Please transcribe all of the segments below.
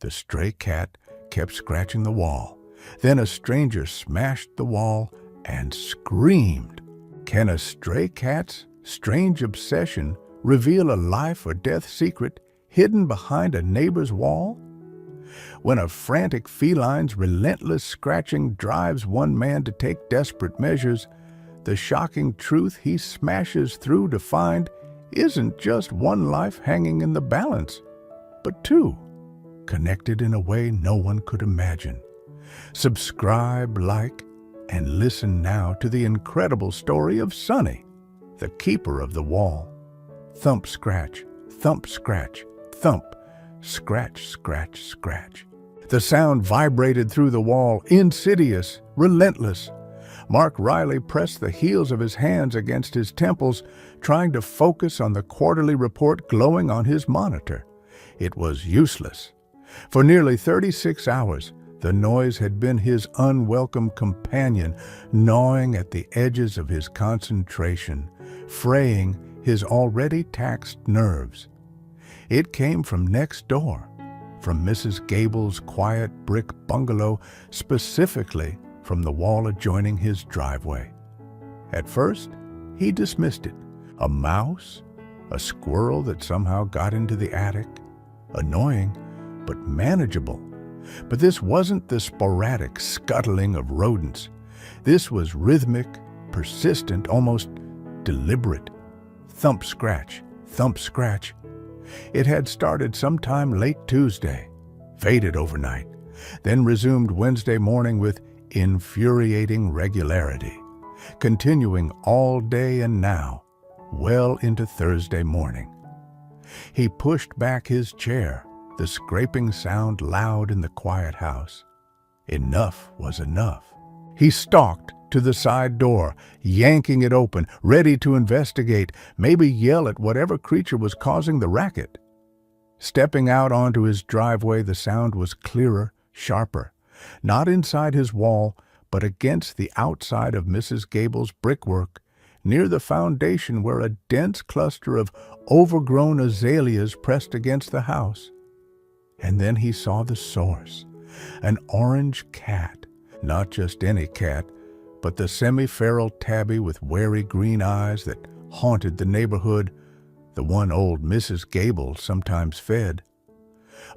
The stray cat kept scratching the wall. Then a stranger smashed the wall and screamed. Can a stray cat's strange obsession reveal a life or death secret hidden behind a neighbor's wall? When a frantic feline's relentless scratching drives one man to take desperate measures, the shocking truth he smashes through to find isn't just one life hanging in the balance, but two, connected in a way no one could imagine. Subscribe, like, and listen now to the incredible story of Sonny, the keeper of the wall. Thump, scratch, thump, scratch, thump, scratch, scratch, scratch. The sound vibrated through the wall, insidious, relentless. Mark Riley pressed the heels of his hands against his temples, trying to focus on the quarterly report glowing on his monitor. It was useless. For nearly 36 hours, the noise had been his unwelcome companion, gnawing at the edges of his concentration, fraying his already taxed nerves. It came from next door, from Mrs. Gable's quiet brick bungalow, specifically from the wall adjoining his driveway. At first, he dismissed it. A mouse? A squirrel that somehow got into the attic? Annoying, but manageable. But this wasn't the sporadic scuttling of rodents. This was rhythmic, persistent, almost deliberate. Thump, scratch, thump, scratch. It had started sometime late Tuesday, faded overnight, then resumed Wednesday morning with infuriating regularity, continuing all day and now, well into Thursday morning. He pushed back his chair, the scraping sound loud in the quiet house. Enough was enough. He stalked to the side door, yanking it open, ready to investigate, maybe yell at whatever creature was causing the racket. Stepping out onto his driveway, the sound was clearer, sharper, not inside his wall, but against the outside of Mrs. Gable's brickwork, near the foundation where a dense cluster of overgrown azaleas pressed against the house. And then he saw the source, an orange cat, not just any cat, but the semi-feral tabby with wary green eyes that haunted the neighborhood, the one old Mrs. Gable sometimes fed.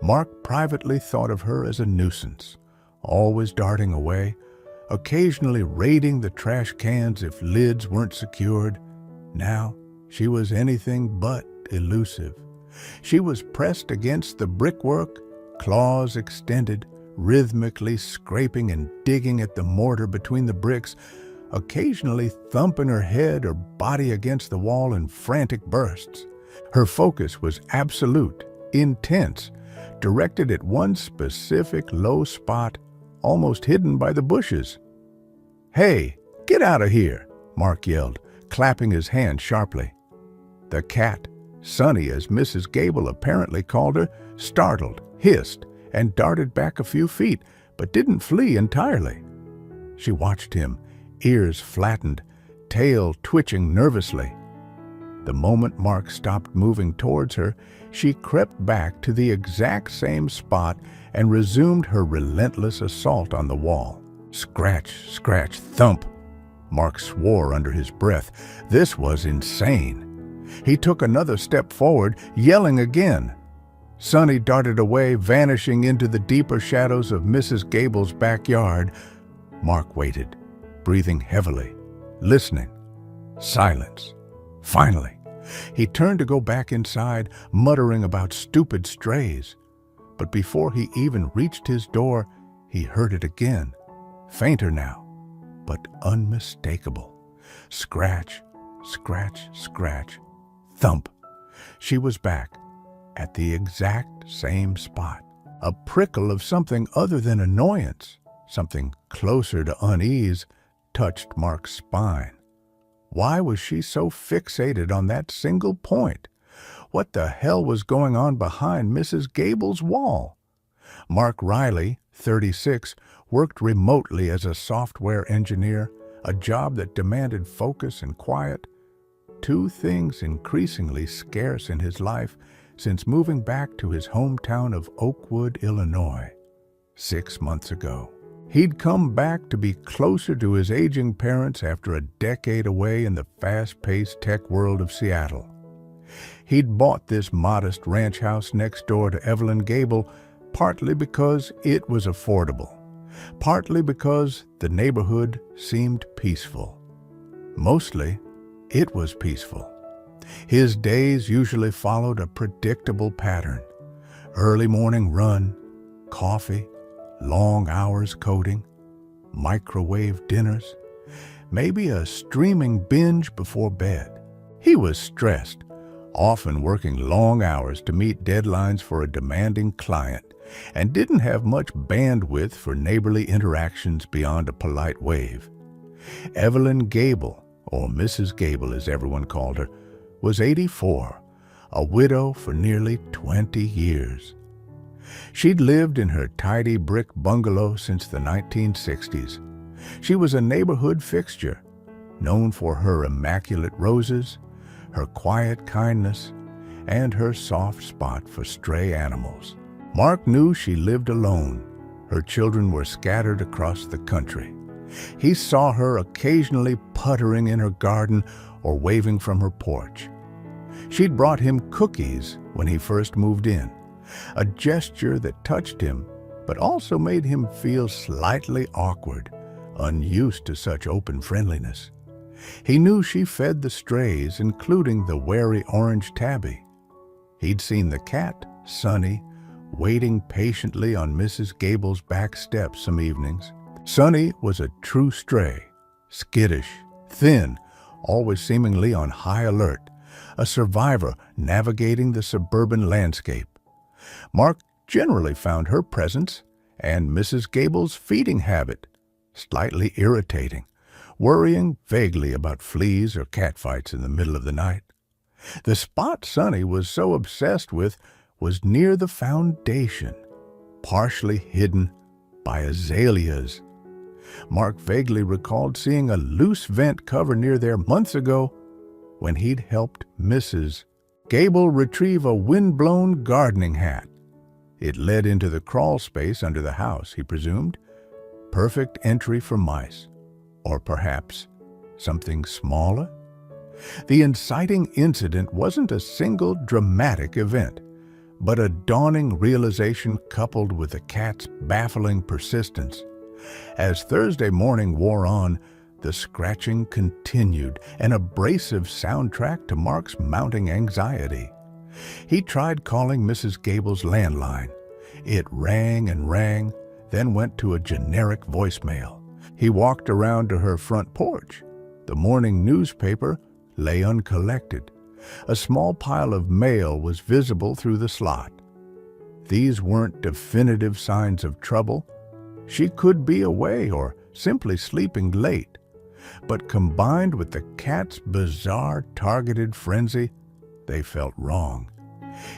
Mark privately thought of her as a nuisance, always darting away, occasionally raiding the trash cans if lids weren't secured. Now she was anything but elusive. She was pressed against the brickwork, claws extended, rhythmically scraping and digging at the mortar between the bricks, occasionally thumping her head or body against the wall in frantic bursts. Her focus was absolute, intense, directed at one specific low spot, almost hidden by the bushes. "Hey, get out of here!" Mark yelled, clapping his hand sharply. The cat, Sonny as Mrs. Gable apparently called her, startled, hissed, and darted back a few feet, but didn't flee entirely. She watched him, ears flattened, tail twitching nervously. The moment Mark stopped moving towards her, she crept back to the exact same spot and resumed her relentless assault on the wall. Scratch, scratch, thump. Mark swore under his breath. This was insane. He took another step forward, yelling again. Sonny darted away, vanishing into the deeper shadows of Mrs. Gable's backyard. Mark waited, breathing heavily, listening. Silence. Finally, he turned to go back inside, muttering about stupid strays. But before he even reached his door, he heard it again, fainter now, but unmistakable. Scratch, scratch, scratch, thump. She was back, at the exact same spot. A prickle of something other than annoyance, something closer to unease, touched Mark's spine. Why was she so fixated on that single point? What the hell was going on behind Mrs. Gable's wall? Mark Riley, 36, worked remotely as a software engineer, a job that demanded focus and quiet. Two things increasingly scarce in his life since moving back to his hometown of Oakwood, Illinois, 6 months ago. He'd come back to be closer to his aging parents after a decade away in the fast-paced tech world of Seattle. He'd bought this modest ranch house next door to Evelyn Gable partly because it was affordable, partly because the neighborhood seemed peaceful. Mostly, it was peaceful. His days usually followed a predictable pattern: early morning run, coffee, long hours coding, microwave dinners, maybe a streaming binge before bed. He was stressed, often working long hours to meet deadlines for a demanding client, and didn't have much bandwidth for neighborly interactions beyond a polite wave. Evelyn Gable, or Mrs. Gable as everyone called her, was 84, a widow for nearly 20 years. She'd lived in her tidy brick bungalow since the 1960s. She was a neighborhood fixture, known for her immaculate roses, her quiet kindness, and her soft spot for stray animals. Mark knew she lived alone. Her children were scattered across the country. He saw her occasionally puttering in her garden or waving from her porch. She'd brought him cookies when he first moved in, a gesture that touched him, but also made him feel slightly awkward, unused to such open friendliness. He knew she fed the strays, including the wary orange tabby. He'd seen the cat, Sunny, waiting patiently on Mrs. Gable's back steps some evenings. Sunny was a true stray, skittish, thin, always seemingly on high alert, a survivor navigating the suburban landscape. Mark generally found her presence and Mrs. Gable's feeding habit slightly irritating, worrying vaguely about fleas or catfights in the middle of the night. The spot Sunny was so obsessed with was near the foundation, partially hidden by azaleas. Mark vaguely recalled seeing a loose vent cover near there months ago when he'd helped Mrs. Gable retrieve a wind-blown gardening hat. It led into the crawl space under the house, he presumed. Perfect entry for mice. Or perhaps something smaller? The inciting incident wasn't a single dramatic event, but a dawning realization coupled with the cat's baffling persistence. As Thursday morning wore on, the scratching continued, an abrasive soundtrack to Mark's mounting anxiety. He tried calling Mrs. Gable's landline. It rang and rang, then went to a generic voicemail. He walked around to her front porch. The morning newspaper lay uncollected. A small pile of mail was visible through the slot. These weren't definitive signs of trouble. She could be away or simply sleeping late. But combined with the cat's bizarre targeted frenzy, they felt wrong.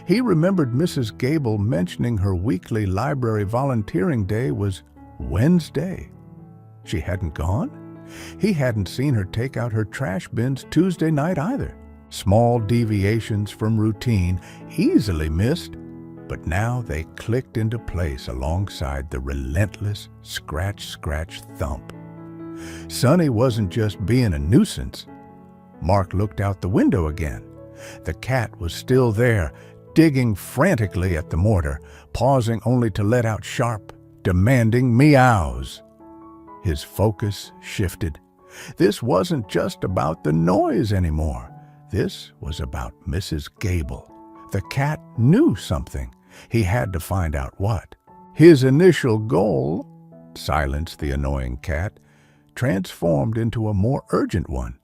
He remembered Mrs. Gable mentioning her weekly library volunteering day was Wednesday. She hadn't gone? He hadn't seen her take out her trash bins Tuesday night either. Small deviations from routine, easily missed, but now they clicked into place alongside the relentless scratch-scratch thump. Sunny wasn't just being a nuisance. Mark looked out the window again. The cat was still there, digging frantically at the mortar, pausing only to let out sharp, demanding meows. His focus shifted. This wasn't just about the noise anymore. This was about Mrs. Gable. The cat knew something. He had to find out what. His initial goal, silence the annoying cat, transformed into a more urgent one.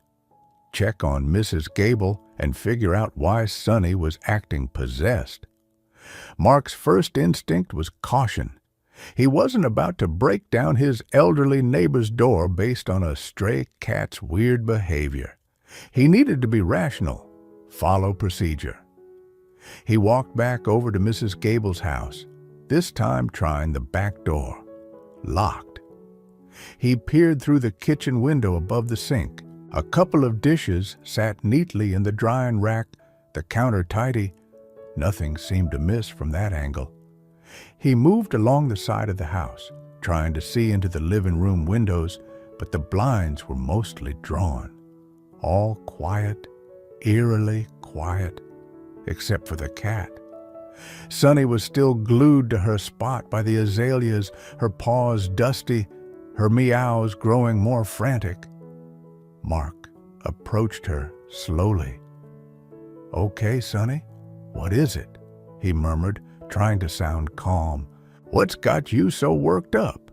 Check on Mrs. Gable and figure out why Sunny was acting possessed. Mark's first instinct was caution. He wasn't about to break down his elderly neighbor's door based on a stray cat's weird behavior. He needed to be rational, follow procedure. He walked back over to Mrs. Gable's house, this time trying the back door. Locked. He peered through the kitchen window above the sink. A couple of dishes sat neatly in the drying rack, the counter tidy, Nothing seemed to miss from that angle. He moved along the side of the house, trying to see into the living room windows, but the blinds were mostly drawn. All quiet, eerily quiet, except for the cat. Sunny was still glued to her spot by the azaleas, her paws dusty, her meows growing more frantic. Mark approached her slowly. "Okay, Sunny, what is it?" he murmured, trying to sound calm. "What's got you so worked up?"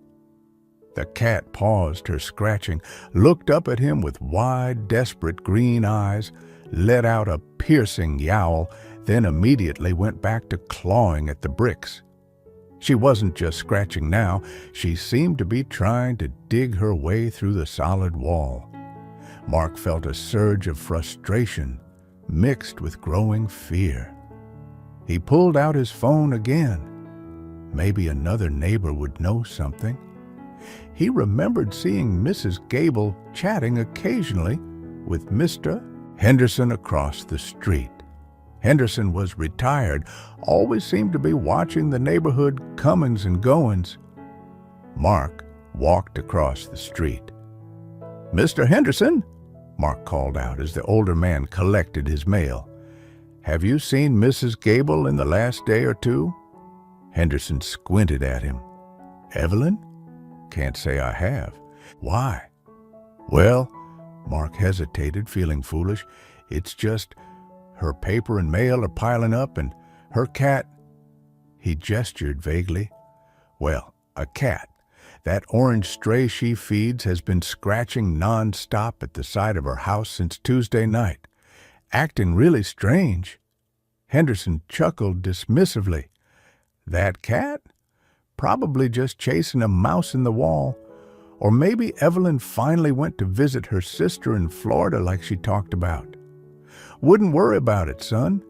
The cat paused her scratching, looked up at him with wide, desperate green eyes, let out a piercing yowl, then immediately went back to clawing at the bricks. She wasn't just scratching now, she seemed to be trying to dig her way through the solid wall. Mark felt a surge of frustration mixed with growing fear. He pulled out his phone again. Maybe another neighbor would know something. He remembered seeing Mrs. Gable chatting occasionally with Mr. Henderson across the street. Henderson was retired, always seemed to be watching the neighborhood comings and goings. Mark walked across the street. "Mr. Henderson," Mark called out as the older man collected his mail. "Have you seen Mrs. Gable in the last day or two?" Henderson squinted at him. "Evelyn? Can't say I have. Why?" "Well," Mark hesitated, feeling foolish, "it's just her paper and mail are piling up and her cat—" He gestured vaguely. "Well, a cat. That orange stray she feeds has been scratching non-stop at the side of her house since Tuesday night, acting really strange." Henderson chuckled dismissively. "That cat? Probably just chasing a mouse in the wall. Or maybe Evelyn finally went to visit her sister in Florida like she talked about. Wouldn't worry about it, son.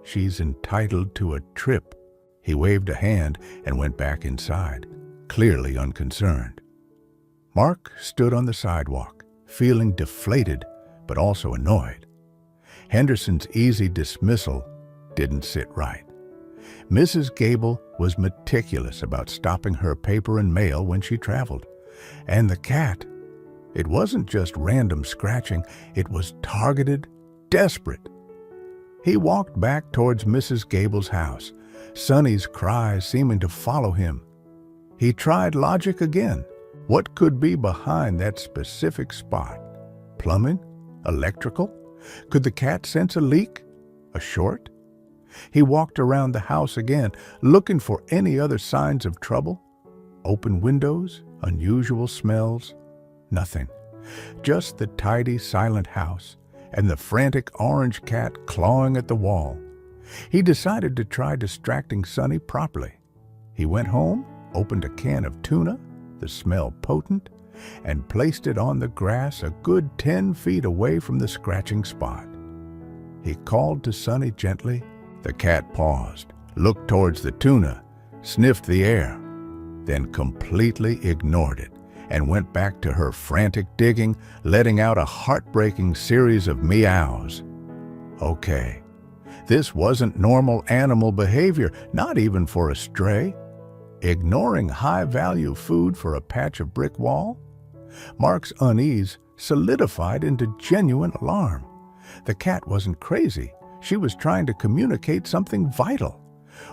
She's entitled to a trip." He waved a hand and went back inside, clearly unconcerned. Mark stood on the sidewalk, feeling deflated but also annoyed. Henderson's easy dismissal didn't sit right. Mrs. Gable was meticulous about stopping her paper and mail when she traveled. And the cat, it wasn't just random scratching, it was targeted, desperate. He walked back towards Mrs. Gable's house, Sunny's cries seeming to follow him. He tried logic again. What could be behind that specific spot? Plumbing? Electrical? Could the cat sense a leak? A short? He walked around the house again, looking for any other signs of trouble. Open windows, unusual smells, nothing. Just the tidy, silent house and the frantic orange cat clawing at the wall. He decided to try distracting Sunny properly. He went home, opened a can of tuna, the smell potent, and placed it on the grass a good 10 feet away from the scratching spot. He called to Sunny gently. The cat paused, looked towards the tuna, sniffed the air, then completely ignored it and went back to her frantic digging, letting out a heartbreaking series of meows. Okay, this wasn't normal animal behavior, not even for a stray. Ignoring high-value food for a patch of brick wall? Mark's unease solidified into genuine alarm. The cat wasn't crazy. She was trying to communicate something vital.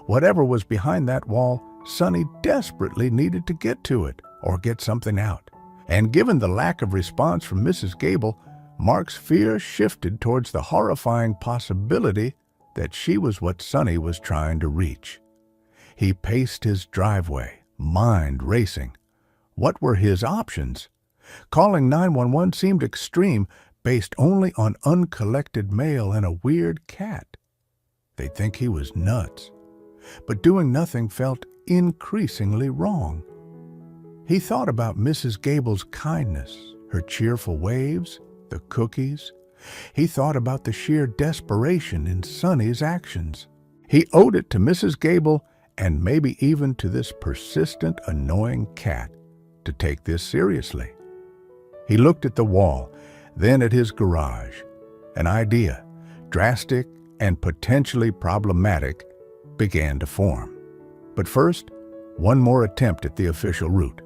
Whatever was behind that wall, Sunny desperately needed to get to it or get something out. And given the lack of response from Mrs. Gable, Mark's fear shifted towards the horrifying possibility that she was what Sunny was trying to reach. He paced his driveway, mind racing. What were his options? Calling 911 seemed extreme, based only on uncollected mail and a weird cat. They'd think he was nuts. But doing nothing felt increasingly wrong. He thought about Mrs. Gable's kindness, her cheerful waves, the cookies. He thought about the sheer desperation in Sunny's actions. He owed it to Mrs. Gable and maybe even to this persistent, annoying cat to take this seriously. He looked at the wall, then at his garage. An idea, drastic and potentially problematic began to form. But first, one more attempt at the official route.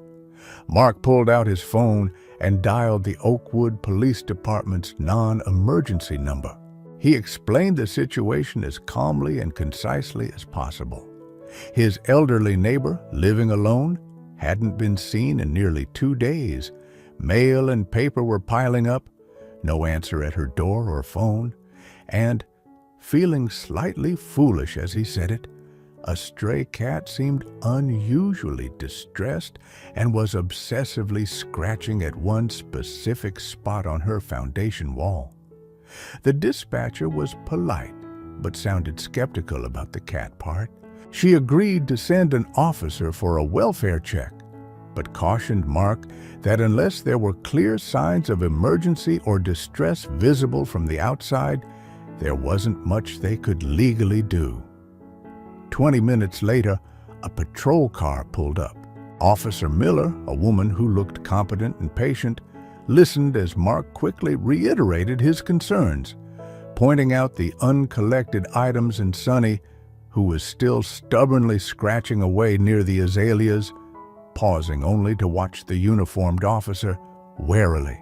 Mark pulled out his phone and dialed the Oakwood Police Department's non-emergency number. He explained the situation as calmly and concisely as possible. His elderly neighbor, living alone, hadn't been seen in nearly 2 days. Mail and paper were piling up, no answer at her door or phone, and, feeling slightly foolish as he said it, a stray cat seemed unusually distressed and was obsessively scratching at one specific spot on her foundation wall. The dispatcher was polite, but sounded skeptical about the cat part. She agreed to send an officer for a welfare check, but cautioned Mark that unless there were clear signs of emergency or distress visible from the outside, there wasn't much they could legally do. 20 minutes later, a patrol car pulled up. Officer Miller, a woman who looked competent and patient, listened as Mark quickly reiterated his concerns, pointing out the uncollected items in Sonny, who was still stubbornly scratching away near the azaleas, pausing only to watch the uniformed officer warily.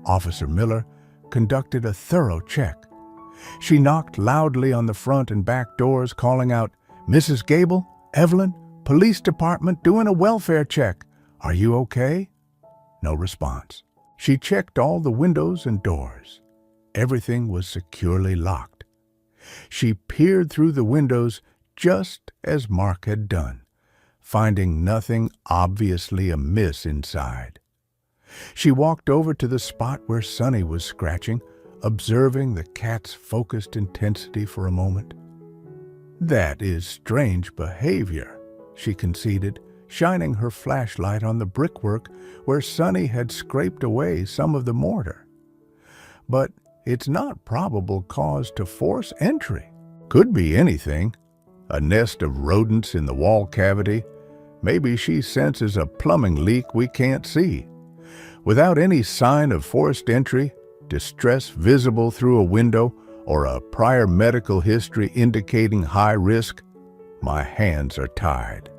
Officer Miller conducted a thorough check. She knocked loudly on the front and back doors, calling out, "Mrs. Gable, Evelyn, police department doing a welfare check. Are you okay?" No response. She checked all the windows and doors. Everything was securely locked. She peered through the windows just as Mark had done, finding nothing obviously amiss inside. She walked over to the spot where Sonny was scratching, observing the cat's focused intensity for a moment. "That is strange behavior," she conceded, shining her flashlight on the brickwork where Sonny had scraped away some of the mortar. "But it's not probable cause to force entry. Could be anything. A nest of rodents in the wall cavity. Maybe she senses a plumbing leak we can't see. Without any sign of forced entry, distress visible through a window, or a prior medical history indicating high risk, my hands are tied."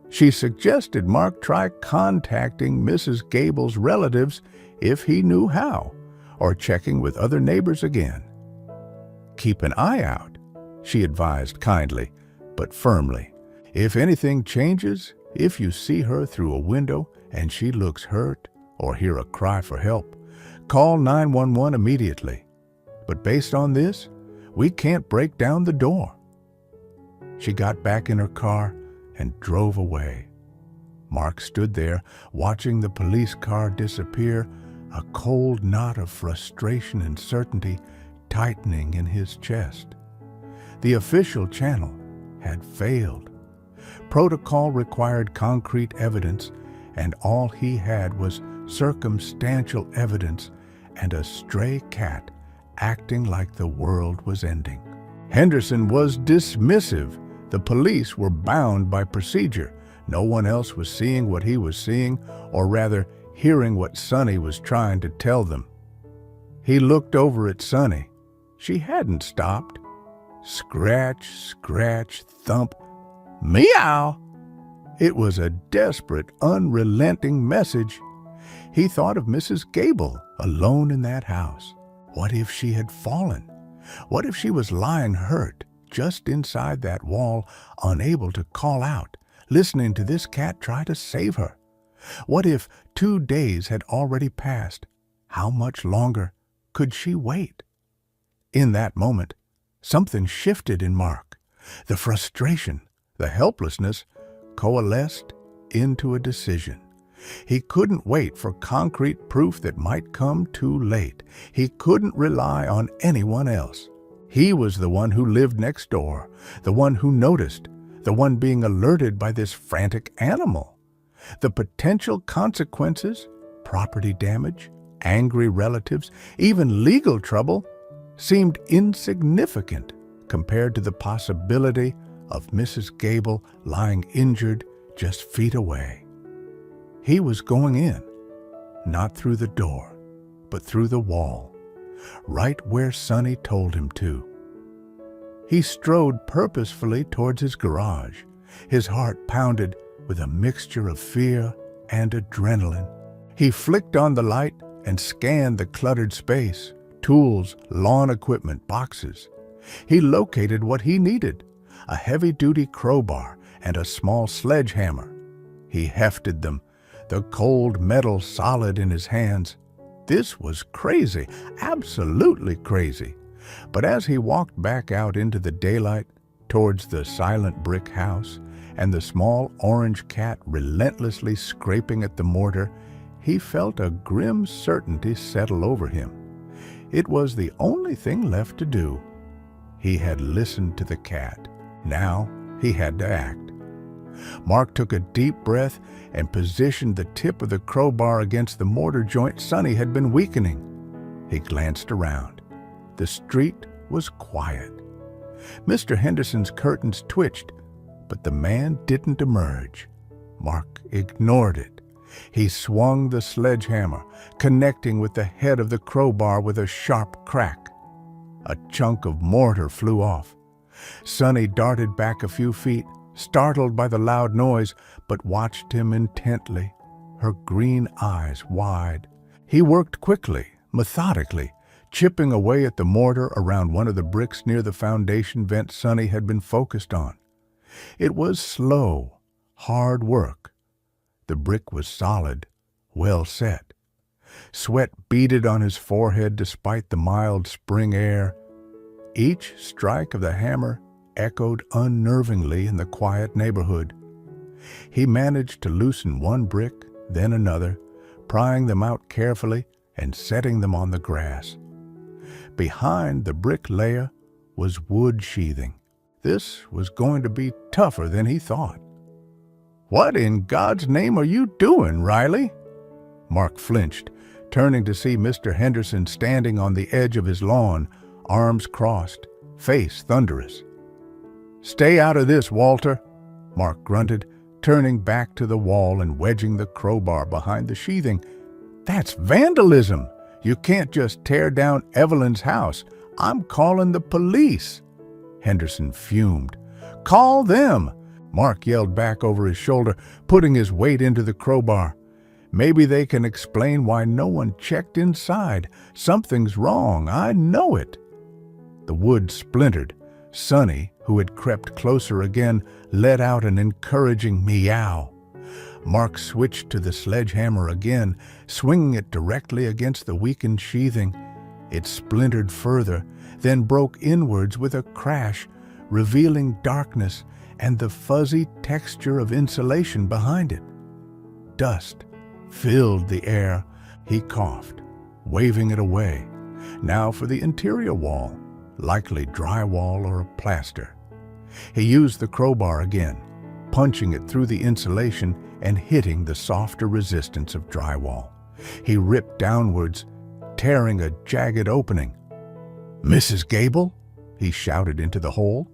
She suggested Mark try contacting Mrs. Gable's relatives if he knew how, or checking with other neighbors again. "Keep an eye out," she advised kindly, but firmly. "If anything changes, if you see her through a window and she looks hurt or hear a cry for help, call 911 immediately. But based on this, we can't break down the door." She got back in her car and drove away. Mark stood there, watching the police car disappear, a cold knot of frustration and certainty tightening in his chest. The official channel had failed. Protocol required concrete evidence, and all he had was circumstantial evidence and a stray cat acting like the world was ending. Henderson was dismissive. The police were bound by procedure. No one else was seeing what he was seeing, or rather, hearing what Sonny was trying to tell them. He looked over at Sonny. She hadn't stopped. Scratch, scratch, thump, meow. It was a desperate, unrelenting message. He thought of Mrs. Gable alone in that house. What if she had fallen? What if she was lying hurt just inside that wall, unable to call out, listening to this cat try to save her? What if 2 days had already passed? How much longer could she wait? In that moment, something shifted in Mark. The frustration, the helplessness, coalesced into a decision. He couldn't wait for concrete proof that might come too late. He couldn't rely on anyone else. He was the one who lived next door, the one who noticed, the one being alerted by this frantic animal. The potential consequences, property damage, angry relatives, even legal trouble, seemed insignificant compared to the possibility of Mrs. Gable lying injured just feet away. He was going in, not through the door, but through the wall, right where Sonny told him to. He strode purposefully towards his garage. His heart pounded with a mixture of fear and adrenaline. He flicked on the light and scanned the cluttered space: tools, lawn equipment, boxes. He located what he needed: a heavy-duty crowbar and a small sledgehammer. He hefted them, the cold metal solid in his hands. This was crazy, absolutely crazy. But as he walked back out into the daylight, towards the silent brick house and the small orange cat relentlessly scraping at the mortar, he felt a grim certainty settle over him. It was the only thing left to do. He had listened to the cat. Now he had to act. Mark took a deep breath and positioned the tip of the crowbar against the mortar joint Sonny had been weakening. He glanced around. The street was quiet. Mr. Henderson's curtains twitched, but the man didn't emerge. Mark ignored it. He swung the sledgehammer, connecting with the head of the crowbar with a sharp crack. A chunk of mortar flew off. Sonny darted back a few feet, startled by the loud noise, but watched him intently, her green eyes wide. He worked quickly, methodically, chipping away at the mortar around one of the bricks near the foundation vent Sonny had been focused on. It was slow, hard work. The brick was solid, well set. Sweat beaded on his forehead despite the mild spring air. Each strike of the hammer echoed unnervingly in the quiet neighborhood. He managed to loosen one brick, then another, prying them out carefully and setting them on the grass. Behind the brick layer was wood sheathing. This was going to be tougher than he thought. "What in God's name are you doing, Riley?" Mark flinched, turning to see Mr. Henderson standing on the edge of his lawn, arms crossed, face thunderous. "Stay out of this, Walter," Mark grunted, turning back to the wall and wedging the crowbar behind the sheathing. "That's vandalism! You can't just tear down Evelyn's house. I'm calling the police." Henderson fumed. "Call them!" Mark yelled back over his shoulder, putting his weight into the crowbar. "Maybe they can explain why no one checked inside. Something's wrong, I know it." The wood splintered. Sonny, who had crept closer again, let out an encouraging meow. Mark switched to the sledgehammer again, swinging it directly against the weakened sheathing. It splintered further, then broke inwards with a crash, revealing darkness and the fuzzy texture of insulation behind it. Dust filled the air. He coughed, waving it away. Now for the interior wall, likely drywall or plaster. He used the crowbar again, punching it through the insulation and hitting the softer resistance of drywall. He ripped downwards, tearing a jagged opening. "Mrs. Gable?" he shouted into the hole.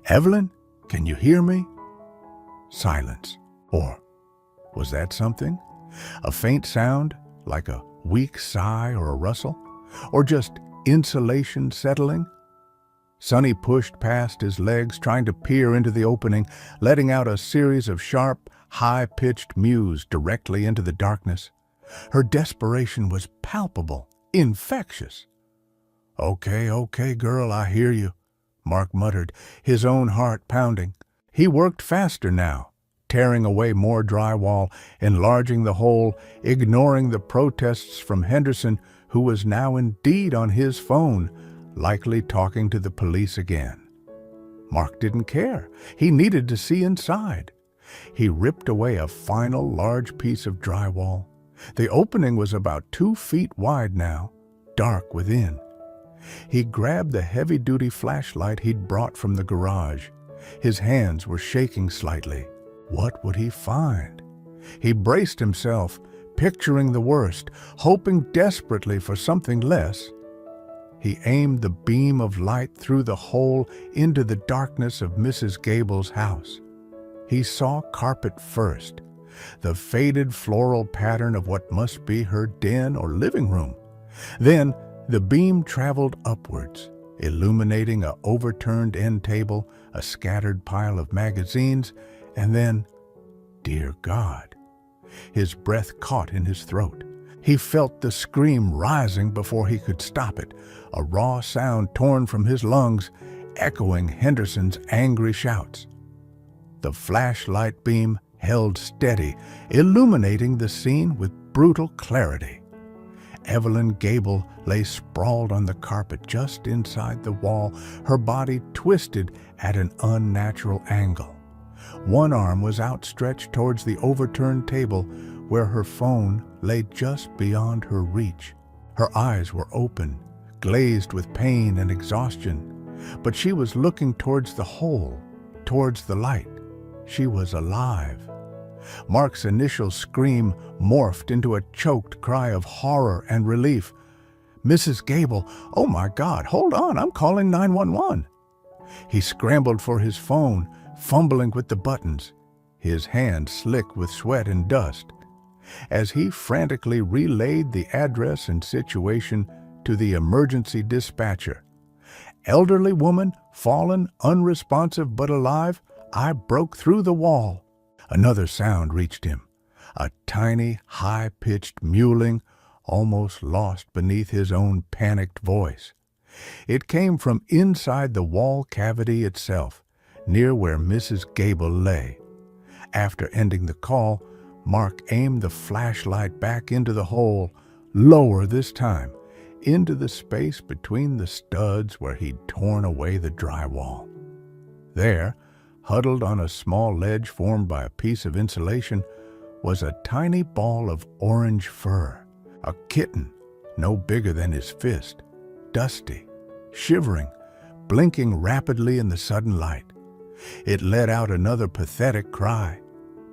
"Evelyn, can you hear me?" Silence. Or was that something? A faint sound, like a weak sigh or a rustle? Or just insulation settling? Sonny pushed past his legs, trying to peer into the opening, letting out a series of sharp, high-pitched mews directly into the darkness. Her desperation was palpable, infectious. Okay, girl, I hear you," Mark muttered, his own heart pounding. He worked faster now, tearing away more drywall, enlarging the hole, ignoring the protests from Henderson, who was now indeed on his phone, likely talking to the police again. Mark didn't care. He needed to see inside. He ripped away a final large piece of drywall. The opening was about 2 feet wide now, dark within. He grabbed the heavy-duty flashlight he'd brought from the garage. His hands were shaking slightly. What would he find? He braced himself, picturing the worst, hoping desperately for something less. He aimed the beam of light through the hole into the darkness of Mrs. Gable's house. He saw carpet first, the faded floral pattern of what must be her den or living room. Then the beam traveled upwards, illuminating an overturned end table, a scattered pile of magazines, and then, dear God, his breath caught in his throat. He felt the scream rising before he could stop it, a raw sound torn from his lungs, echoing Henderson's angry shouts. The flashlight beam held steady, illuminating the scene with brutal clarity. Evelyn Gable lay sprawled on the carpet just inside the wall, her body twisted at an unnatural angle. One arm was outstretched towards the overturned table where her phone lay just beyond her reach. Her eyes were open, glazed with pain and exhaustion, but she was looking towards the hole, towards the light. She was alive. Mark's initial scream morphed into a choked cry of horror and relief. "Mrs. Gable, oh my God, hold on, I'm calling 911. He scrambled for his phone, fumbling with the buttons, his hands slick with sweat and dust. As he frantically relayed the address and situation to the emergency dispatcher. "Elderly woman, fallen, unresponsive but alive. I broke through the wall." Another sound reached him, a tiny, high-pitched mewling, almost lost beneath his own panicked voice. It came from inside the wall cavity itself, near where Mrs. Gable lay. After ending the call, Mark aimed the flashlight back into the hole, lower this time, into the space between the studs where he'd torn away the drywall. There, huddled on a small ledge formed by a piece of insulation, was a tiny ball of orange fur, a kitten no bigger than his fist, dusty, shivering, blinking rapidly in the sudden light. It let out another pathetic cry.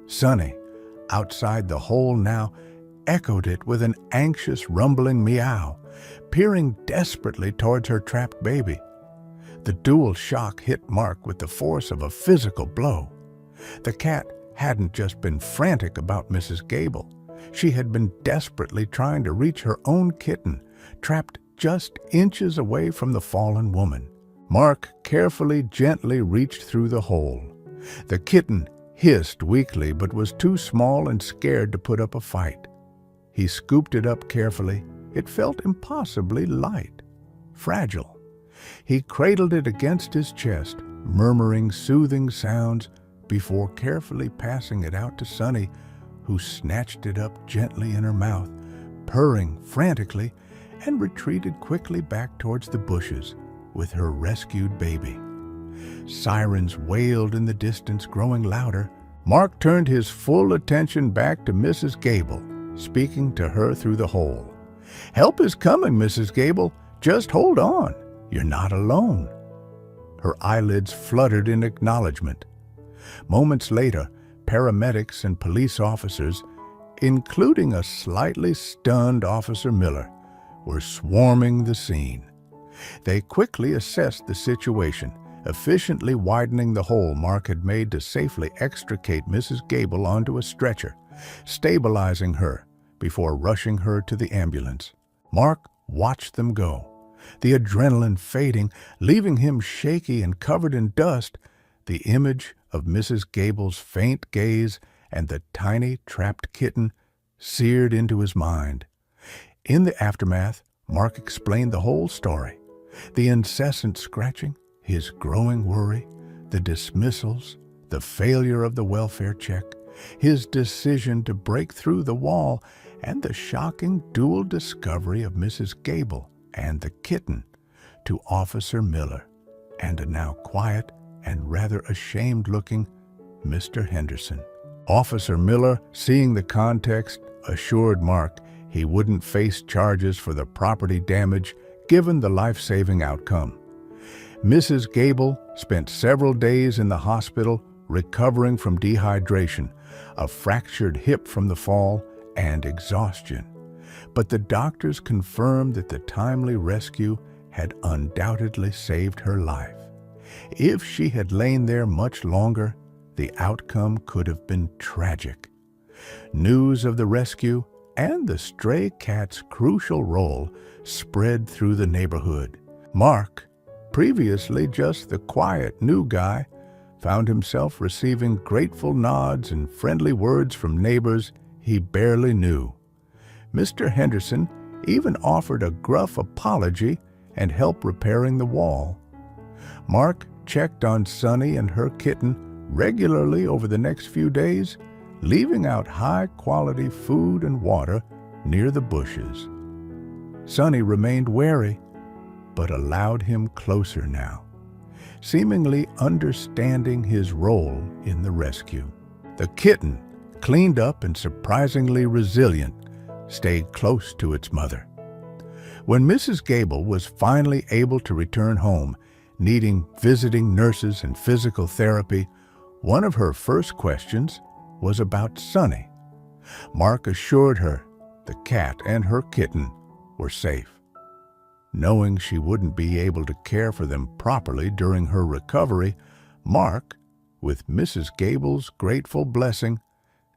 Sonny, outside the hole now, echoed it with an anxious, rumbling meow, peering desperately towards her trapped baby. The dual shock hit Mark with the force of a physical blow. The cat hadn't just been frantic about Mrs. Gable. She had been desperately trying to reach her own kitten, trapped just inches away from the fallen woman. Mark carefully, gently reached through the hole. The kitten hissed weakly but was too small and scared to put up a fight. He scooped it up carefully. It felt impossibly light, fragile. He cradled it against his chest, murmuring soothing sounds before carefully passing it out to Sonny, who snatched it up gently in her mouth, purring frantically, and retreated quickly back towards the bushes with her rescued baby. Sirens wailed in the distance, growing louder. Mark turned his full attention back to Mrs. Gable, speaking to her through the hole. "Help is coming, Mrs. Gable. Just hold on. You're not alone." Her eyelids fluttered in acknowledgement. Moments later, paramedics and police officers, including a slightly stunned Officer Miller, were swarming the scene. They quickly assessed the situation, efficiently widening the hole Mark had made to safely extricate Mrs. Gable onto a stretcher, stabilizing her before rushing her to the ambulance. Mark watched them go, the adrenaline fading, leaving him shaky and covered in dust, the image of Mrs. Gable's faint gaze and the tiny trapped kitten seared into his mind. In the aftermath, Mark explained the whole story. The incessant scratching, his growing worry, the dismissals, the failure of the welfare check, his decision to break through the wall, and the shocking dual discovery of Mrs. Gable and the kitten to Officer Miller and a now quiet and rather ashamed-looking Mr. Henderson. Officer Miller, seeing the context, assured Mark he wouldn't face charges for the property damage given the life-saving outcome. Mrs. Gable spent several days in the hospital recovering from dehydration, a fractured hip from the fall, and exhaustion. But the doctors confirmed that the timely rescue had undoubtedly saved her life. If she had lain there much longer, the outcome could have been tragic. News of the rescue and the stray cat's crucial role spread through the neighborhood. Mark, previously just the quiet new guy, found himself receiving grateful nods and friendly words from neighbors he barely knew. Mr. Henderson even offered a gruff apology and help repairing the wall. Mark checked on Sunny and her kitten regularly over the next few days, leaving out high-quality food and water near the bushes. Sunny remained wary, but allowed him closer now, seemingly understanding his role in the rescue. The kitten, cleaned up and surprisingly resilient, stayed close to its mother. When Mrs. Gable was finally able to return home, needing visiting nurses and physical therapy, one of her first questions was about Sunny. Mark assured her the cat and her kitten were safe. Knowing she wouldn't be able to care for them properly during her recovery, Mark, with Mrs. Gable's grateful blessing,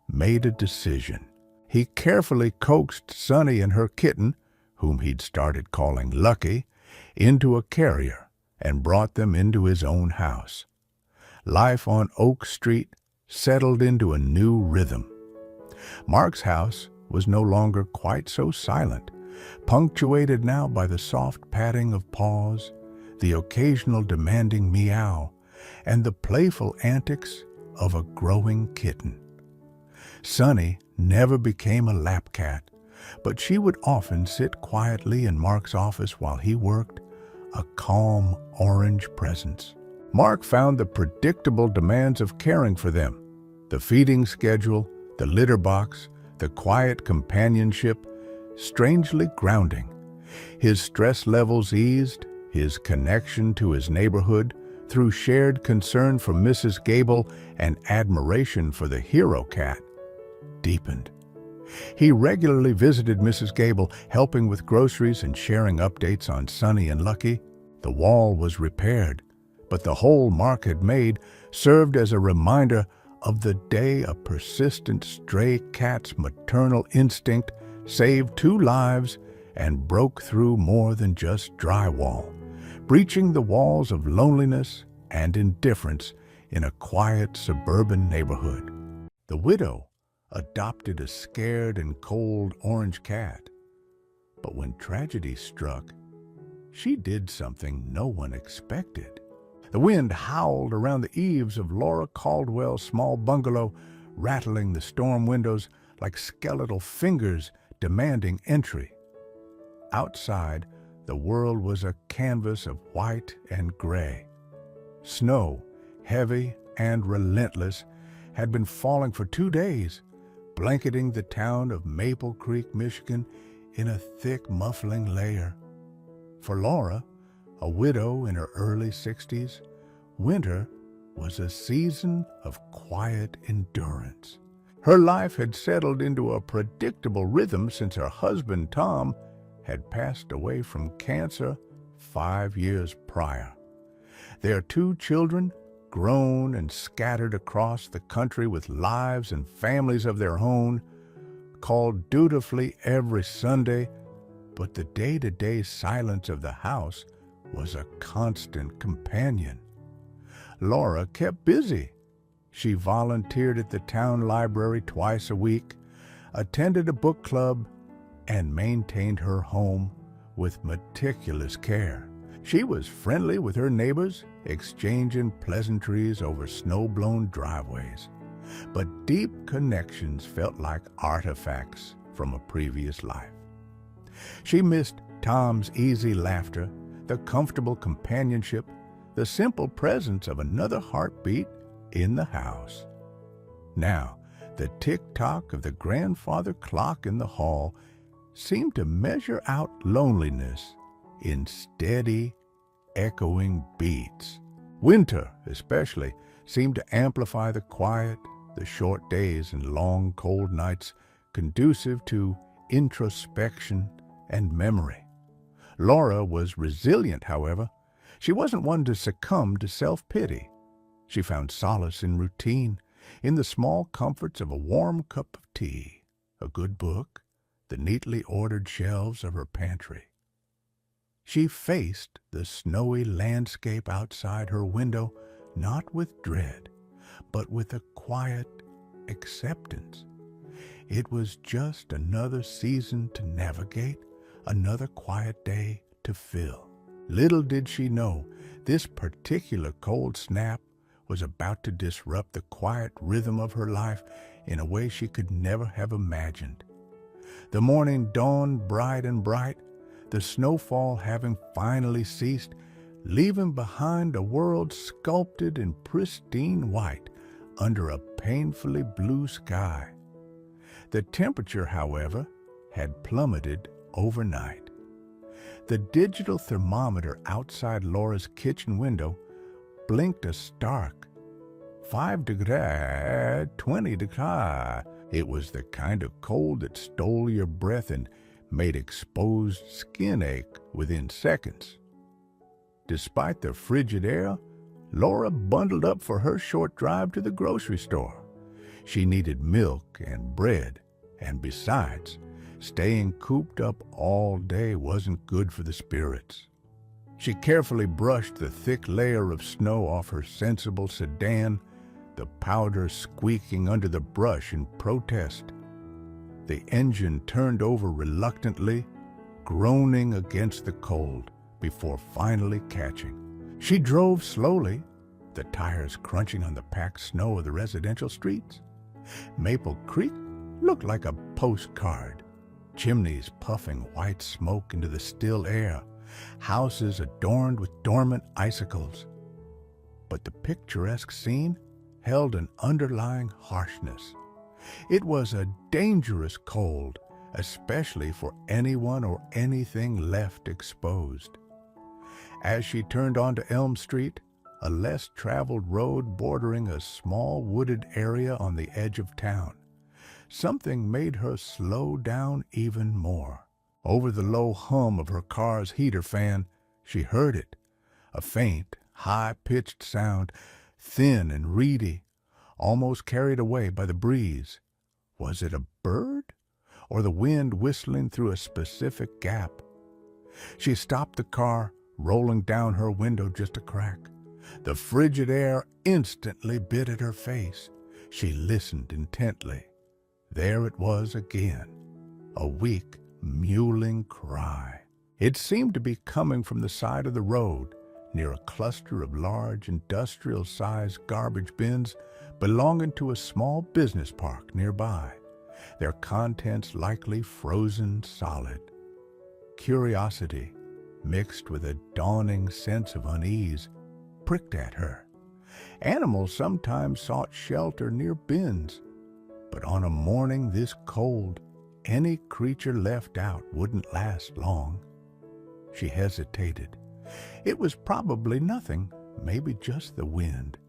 made a decision. He carefully coaxed Sunny and her kitten, whom he'd started calling Lucky, into a carrier and brought them into his own house. Life on Oak Street settled into a new rhythm. Mark's house was no longer quite so silent, punctuated now by the soft patting of paws, the occasional demanding meow, and the playful antics of a growing kitten. Sunny never became a lap cat, but she would often sit quietly in Mark's office while he worked, a calm orange presence. Mark found the predictable demands of caring for them, the feeding schedule, the litter box, the quiet companionship, strangely grounding. His stress levels eased, his connection to his neighborhood, through shared concern for Mrs. Gable and admiration for the hero cat, deepened. He regularly visited Mrs. Gable, helping with groceries and sharing updates on Sunny and Lucky. The wall was repaired, but the hole Mark had made served as a reminder of the day a persistent stray cat's maternal instinct saved 2 lives and broke through more than just drywall, breaching the walls of loneliness and indifference in a quiet suburban neighborhood. The widow adopted a scared and cold orange cat, but when tragedy struck, she did something no one expected. The wind howled around the eaves of Laura Caldwell's small bungalow, rattling the storm windows like skeletal fingers demanding entry. Outside, the world was a canvas of white and gray. Snow, heavy and relentless, had been falling for 2 days, blanketing the town of Maple Creek, Michigan, in a thick, muffling layer. For Laura, a widow in her early 60s, winter was a season of quiet endurance. Her life had settled into a predictable rhythm since her husband, Tom, had passed away from cancer 5 years prior. Their 2 children, grown and scattered across the country with lives and families of their own, called dutifully every Sunday, but the day-to-day silence of the house was a constant companion. Laura kept busy. She volunteered at the town library twice a week, attended a book club, and maintained her home with meticulous care. She was friendly with her neighbors, exchanging pleasantries over snow-blown driveways. But deep connections felt like artifacts from a previous life. She missed Tom's easy laughter, the comfortable companionship, the simple presence of another heartbeat in the house. Now, the tick-tock of the grandfather clock in the hall seemed to measure out loneliness in steady, echoing beats. Winter, especially, seemed to amplify the quiet, the short days and long, cold nights conducive to introspection and memory. Laura was resilient, however. She wasn't one to succumb to self-pity. She found solace in routine, in the small comforts of a warm cup of tea, a good book, the neatly ordered shelves of her pantry. She faced the snowy landscape outside her window not with dread, but with a quiet acceptance. It was just another season to navigate, another quiet day to fill. Little did she know, this particular cold snap was about to disrupt the quiet rhythm of her life in a way she could never have imagined. The morning dawned bright and bright, the snowfall having finally ceased, leaving behind a world sculpted in pristine white under a painfully blue sky. The temperature, however, had plummeted overnight. The digital thermometer outside Laura's kitchen window blinked a stark 5 degrees, 20 degrees. It was the kind of cold that stole your breath and made exposed skin ache within seconds. Despite the frigid air, Laura bundled up for her short drive to the grocery store. She needed milk and bread, and besides, staying cooped up all day wasn't good for the spirits. She carefully brushed the thick layer of snow off her sensible sedan, the powder squeaking under the brush in protest. The engine turned over reluctantly, groaning against the cold before finally catching. She drove slowly, the tires crunching on the packed snow of the residential streets. Maple Creek looked like a postcard, chimneys puffing white smoke into the still air, houses adorned with dormant icicles. But the picturesque scene held an underlying harshness. It was a dangerous cold, especially for anyone or anything left exposed. As she turned onto Elm Street, a less traveled road bordering a small wooded area on the edge of town, something made her slow down even more. Over the low hum of her car's heater fan, she heard it, a faint, high-pitched sound, thin and reedy, almost carried away by the breeze. Was it a bird, or the wind whistling through a specific gap? She stopped the car, rolling down her window just a crack. The frigid air instantly bit at her face. She listened intently. There it was again, a weak, mewling cry. It seemed to be coming from the side of the road, near a cluster of large industrial-sized garbage bins belonging to a small business park nearby, their contents likely frozen solid. Curiosity, mixed with a dawning sense of unease, pricked at her. Animals sometimes sought shelter near bins, but on a morning this cold, any creature left out wouldn't last long. She hesitated. It was probably nothing, maybe just the wind.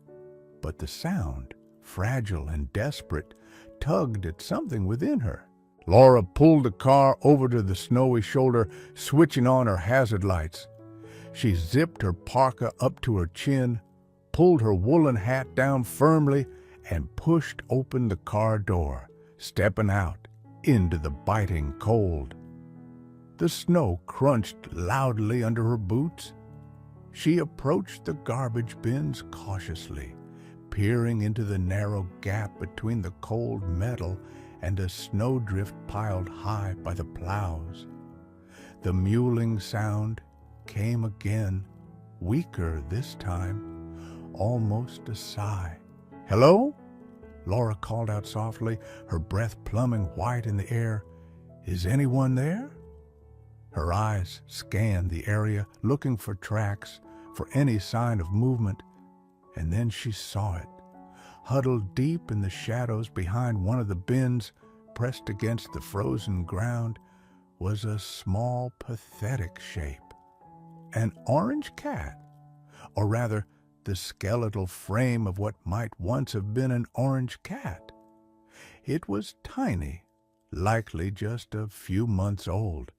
But the sound, fragile and desperate, tugged at something within her. Laura pulled the car over to the snowy shoulder, switching on her hazard lights. She zipped her parka up to her chin, pulled her woolen hat down firmly, and pushed open the car door, stepping out into the biting cold. The snow crunched loudly under her boots. She approached the garbage bins cautiously, peering into the narrow gap between the cold metal and a snowdrift piled high by the plows. The mewling sound came again, weaker this time, almost a sigh. "Hello?" Laura called out softly, her breath plumbing white in the air. "Is anyone there?" Her eyes scanned the area, looking for tracks, for any sign of movement, and then she saw it. Huddled deep in the shadows behind one of the bins, pressed against the frozen ground, was a small, pathetic shape. An orange cat, or rather, the skeletal frame of what might once have been an orange cat. It was tiny, likely just a few months old,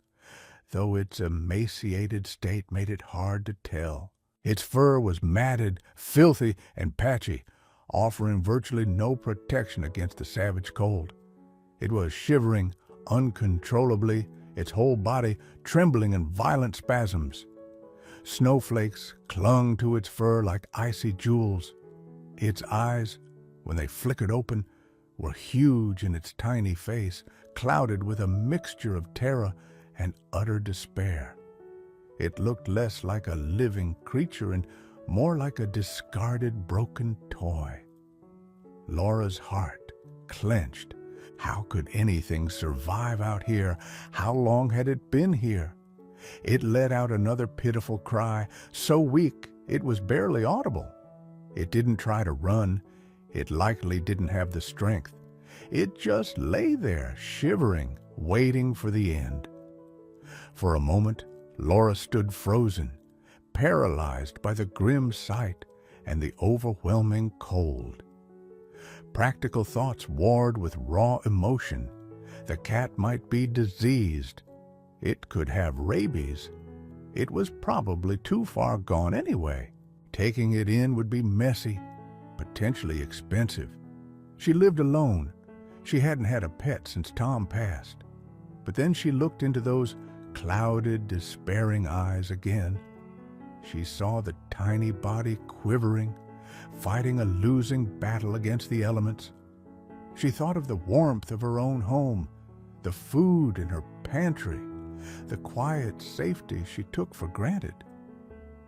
though its emaciated state made it hard to tell. Its fur was matted, filthy, and patchy, offering virtually no protection against the savage cold. It was shivering uncontrollably, its whole body trembling in violent spasms. Snowflakes clung to its fur like icy jewels. Its eyes, when they flickered open, were huge in its tiny face, clouded with a mixture of terror and utter despair. It looked less like a living creature and more like a discarded, broken toy. Laura's heart clenched. How could anything survive out here? How long had it been here? It let out another pitiful cry, so weak it was barely audible. It didn't try to run. It likely didn't have the strength. It just lay there, shivering, waiting for the end. For a moment, Laura stood frozen, paralyzed by the grim sight and the overwhelming cold. Practical thoughts warred with raw emotion. The cat might be diseased. It could have rabies. It was probably too far gone anyway. Taking it in would be messy, potentially expensive. She lived alone. She hadn't had a pet since Tom passed. But then she looked into those clouded, despairing eyes again. She saw the tiny body quivering, fighting a losing battle against the elements. She thought of the warmth of her own home, the food in her pantry, the quiet safety she took for granted.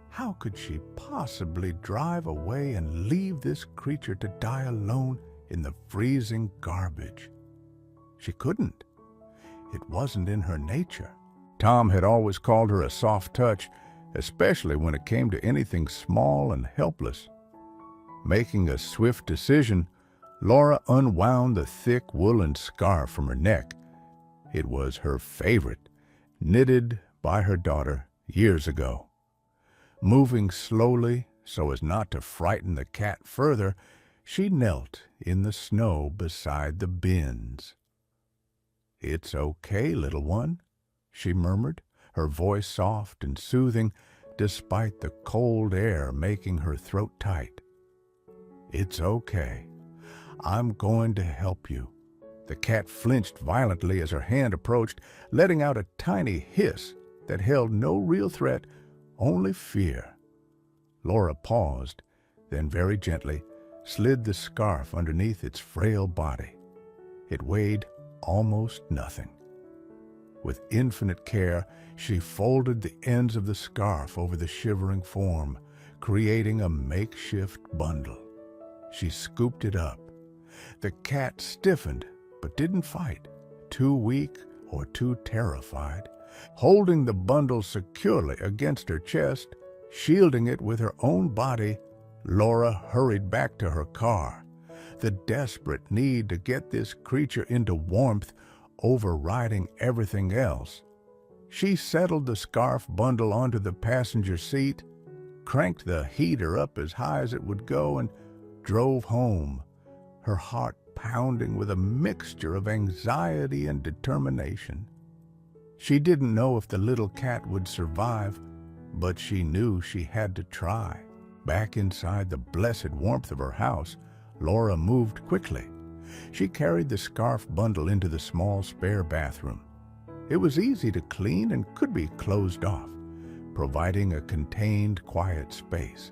How could she possibly drive away and leave this creature to die alone in the freezing garbage? She couldn't. It wasn't in her nature. Tom had always called her a soft touch, especially when it came to anything small and helpless. Making a swift decision, Laura unwound the thick woolen scarf from her neck. It was her favorite, knitted by her daughter years ago. Moving slowly so as not to frighten the cat further, she knelt in the snow beside the bins. "It's okay, little one," she murmured, her voice soft and soothing, despite the cold air making her throat tight. "It's okay. I'm going to help you." The cat flinched violently as her hand approached, letting out a tiny hiss that held no real threat, only fear. Laura paused, then very gently slid the scarf underneath its frail body. It weighed almost nothing. With infinite care, she folded the ends of the scarf over the shivering form, creating a makeshift bundle. She scooped it up. The cat stiffened, but didn't fight, too weak or too terrified. Holding the bundle securely against her chest, shielding it with her own body, Laura hurried back to her car. The desperate need to get this creature into warmth overriding everything else. She settled the scarf bundle onto the passenger seat, cranked the heater up as high as it would go, and drove home, her heart pounding with a mixture of anxiety and determination. She didn't know if the little cat would survive, but she knew she had to try. Back inside the blessed warmth of her house, Laura moved quickly. She carried the scarf bundle into the small spare bathroom. It was easy to clean and could be closed off, providing a contained, quiet space.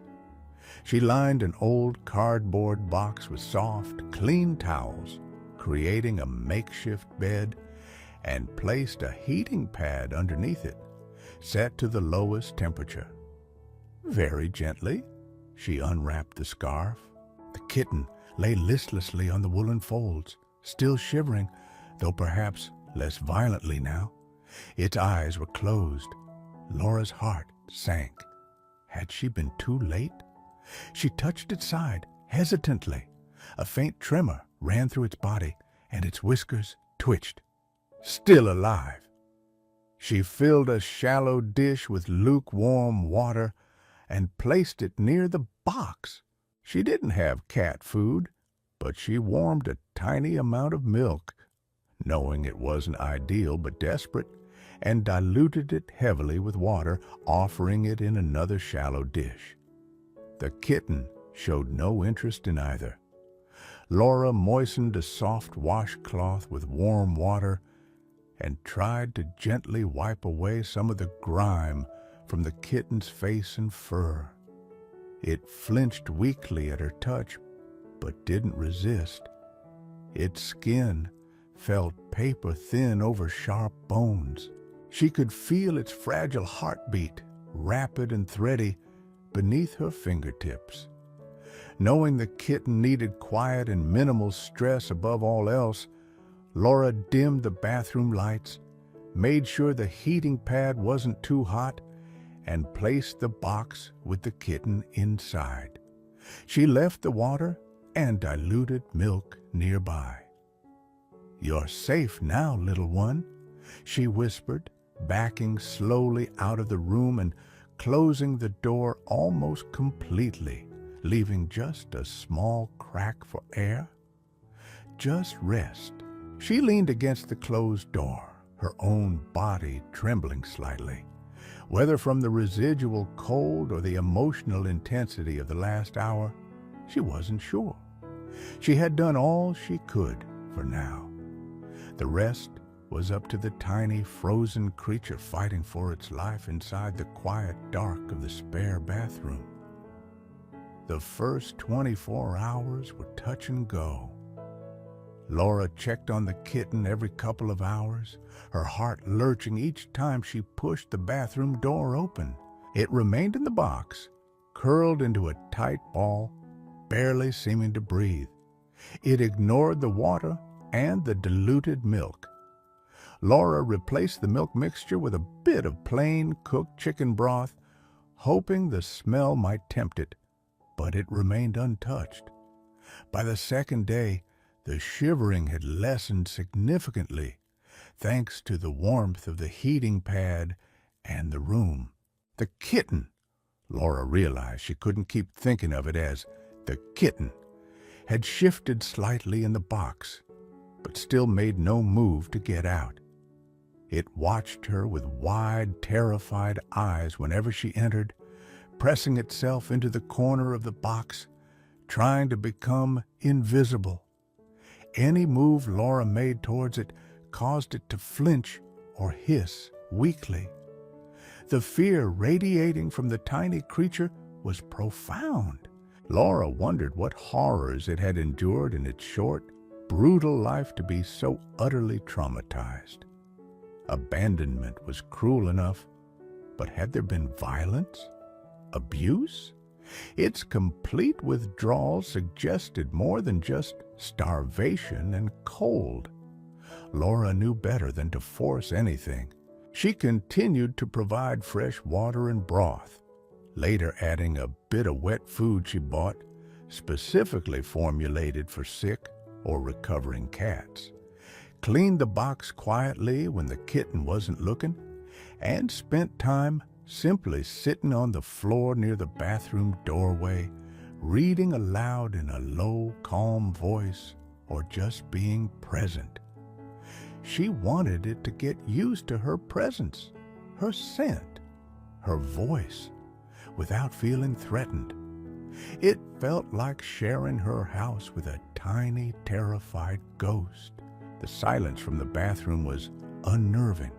She lined an old cardboard box with soft, clean towels, creating a makeshift bed, and placed a heating pad underneath it, set to the lowest temperature. Very gently, she unwrapped the scarf. The kitten lay listlessly on the woolen folds, still shivering, though perhaps less violently now. Its eyes were closed. Laura's heart sank. Had she been too late? She touched its side, hesitantly. A faint tremor ran through its body, and its whiskers twitched. Still alive. She filled a shallow dish with lukewarm water and placed it near the box. She didn't have cat food, but she warmed a tiny amount of milk, knowing it wasn't ideal but desperate, and diluted it heavily with water, offering it in another shallow dish. The kitten showed no interest in either. Laura moistened a soft washcloth with warm water and tried to gently wipe away some of the grime from the kitten's face and fur. It flinched weakly at her touch, but didn't resist. Its skin felt paper-thin over sharp bones. She could feel its fragile heartbeat, rapid and thready, beneath her fingertips. Knowing the kitten needed quiet and minimal stress above all else, Laura dimmed the bathroom lights, made sure the heating pad wasn't too hot, and placed the box with the kitten inside. She left the water and diluted milk nearby. "You're safe now, little one," she whispered, backing slowly out of the room and closing the door almost completely, leaving just a small crack for air. "Just rest." She leaned against the closed door, her own body trembling slightly. Whether from the residual cold or the emotional intensity of the last hour, she wasn't sure. She had done all she could for now. The rest was up to the tiny, frozen creature fighting for its life inside the quiet dark of the spare bathroom. The first 24 hours were touch and go. Laura checked on the kitten every couple of hours, her heart lurching each time she pushed the bathroom door open. It remained in the box, curled into a tight ball, barely seeming to breathe. It ignored the water and the diluted milk. Laura replaced the milk mixture with a bit of plain cooked chicken broth, hoping the smell might tempt it, but it remained untouched. By the second day, the shivering had lessened significantly, thanks to the warmth of the heating pad and the room. The kitten, Laura realized she couldn't keep thinking of it as the kitten, had shifted slightly in the box, but still made no move to get out. It watched her with wide, terrified eyes whenever she entered, pressing itself into the corner of the box, trying to become invisible. Any move Laura made towards it caused it to flinch or hiss weakly. The fear radiating from the tiny creature was profound. Laura wondered what horrors it had endured in its short, brutal life to be so utterly traumatized. Abandonment was cruel enough, but had there been violence? Abuse? Its complete withdrawal suggested more than just starvation and cold. Laura knew better than to force anything. She continued to provide fresh water and broth, later adding a bit of wet food she bought, specifically formulated for sick or recovering cats, cleaned the box quietly when the kitten wasn't looking, and spent time simply sitting on the floor near the bathroom doorway, reading aloud in a low, calm voice, or just being present. She wanted it to get used to her presence, her scent, her voice, without feeling threatened. It felt like sharing her house with a tiny, terrified ghost. The silence from the bathroom was unnerving.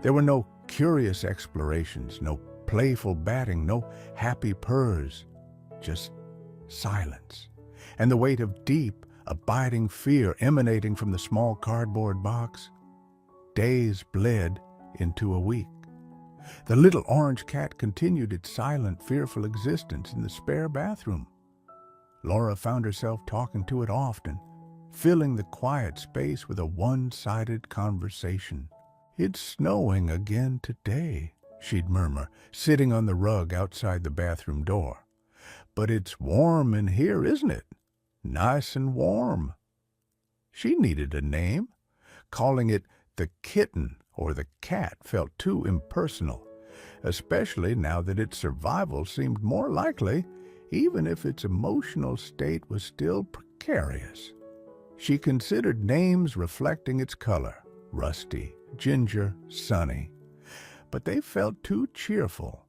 There were no curious explorations, no playful batting, no happy purrs, just silence, and the weight of deep, abiding fear emanating from the small cardboard box. Days bled into a week. The little orange cat continued its silent, fearful existence in the spare bathroom. Laura found herself talking to it often, filling the quiet space with a one-sided conversation. "It's snowing again today," she'd murmur, sitting on the rug outside the bathroom door. "But it's warm in here, isn't it? Nice and warm." She needed a name. Calling it the kitten or the cat felt too impersonal, especially now that its survival seemed more likely, even if its emotional state was still precarious. She considered names reflecting its color: Rusty, Ginger, Sunny. But they felt too cheerful,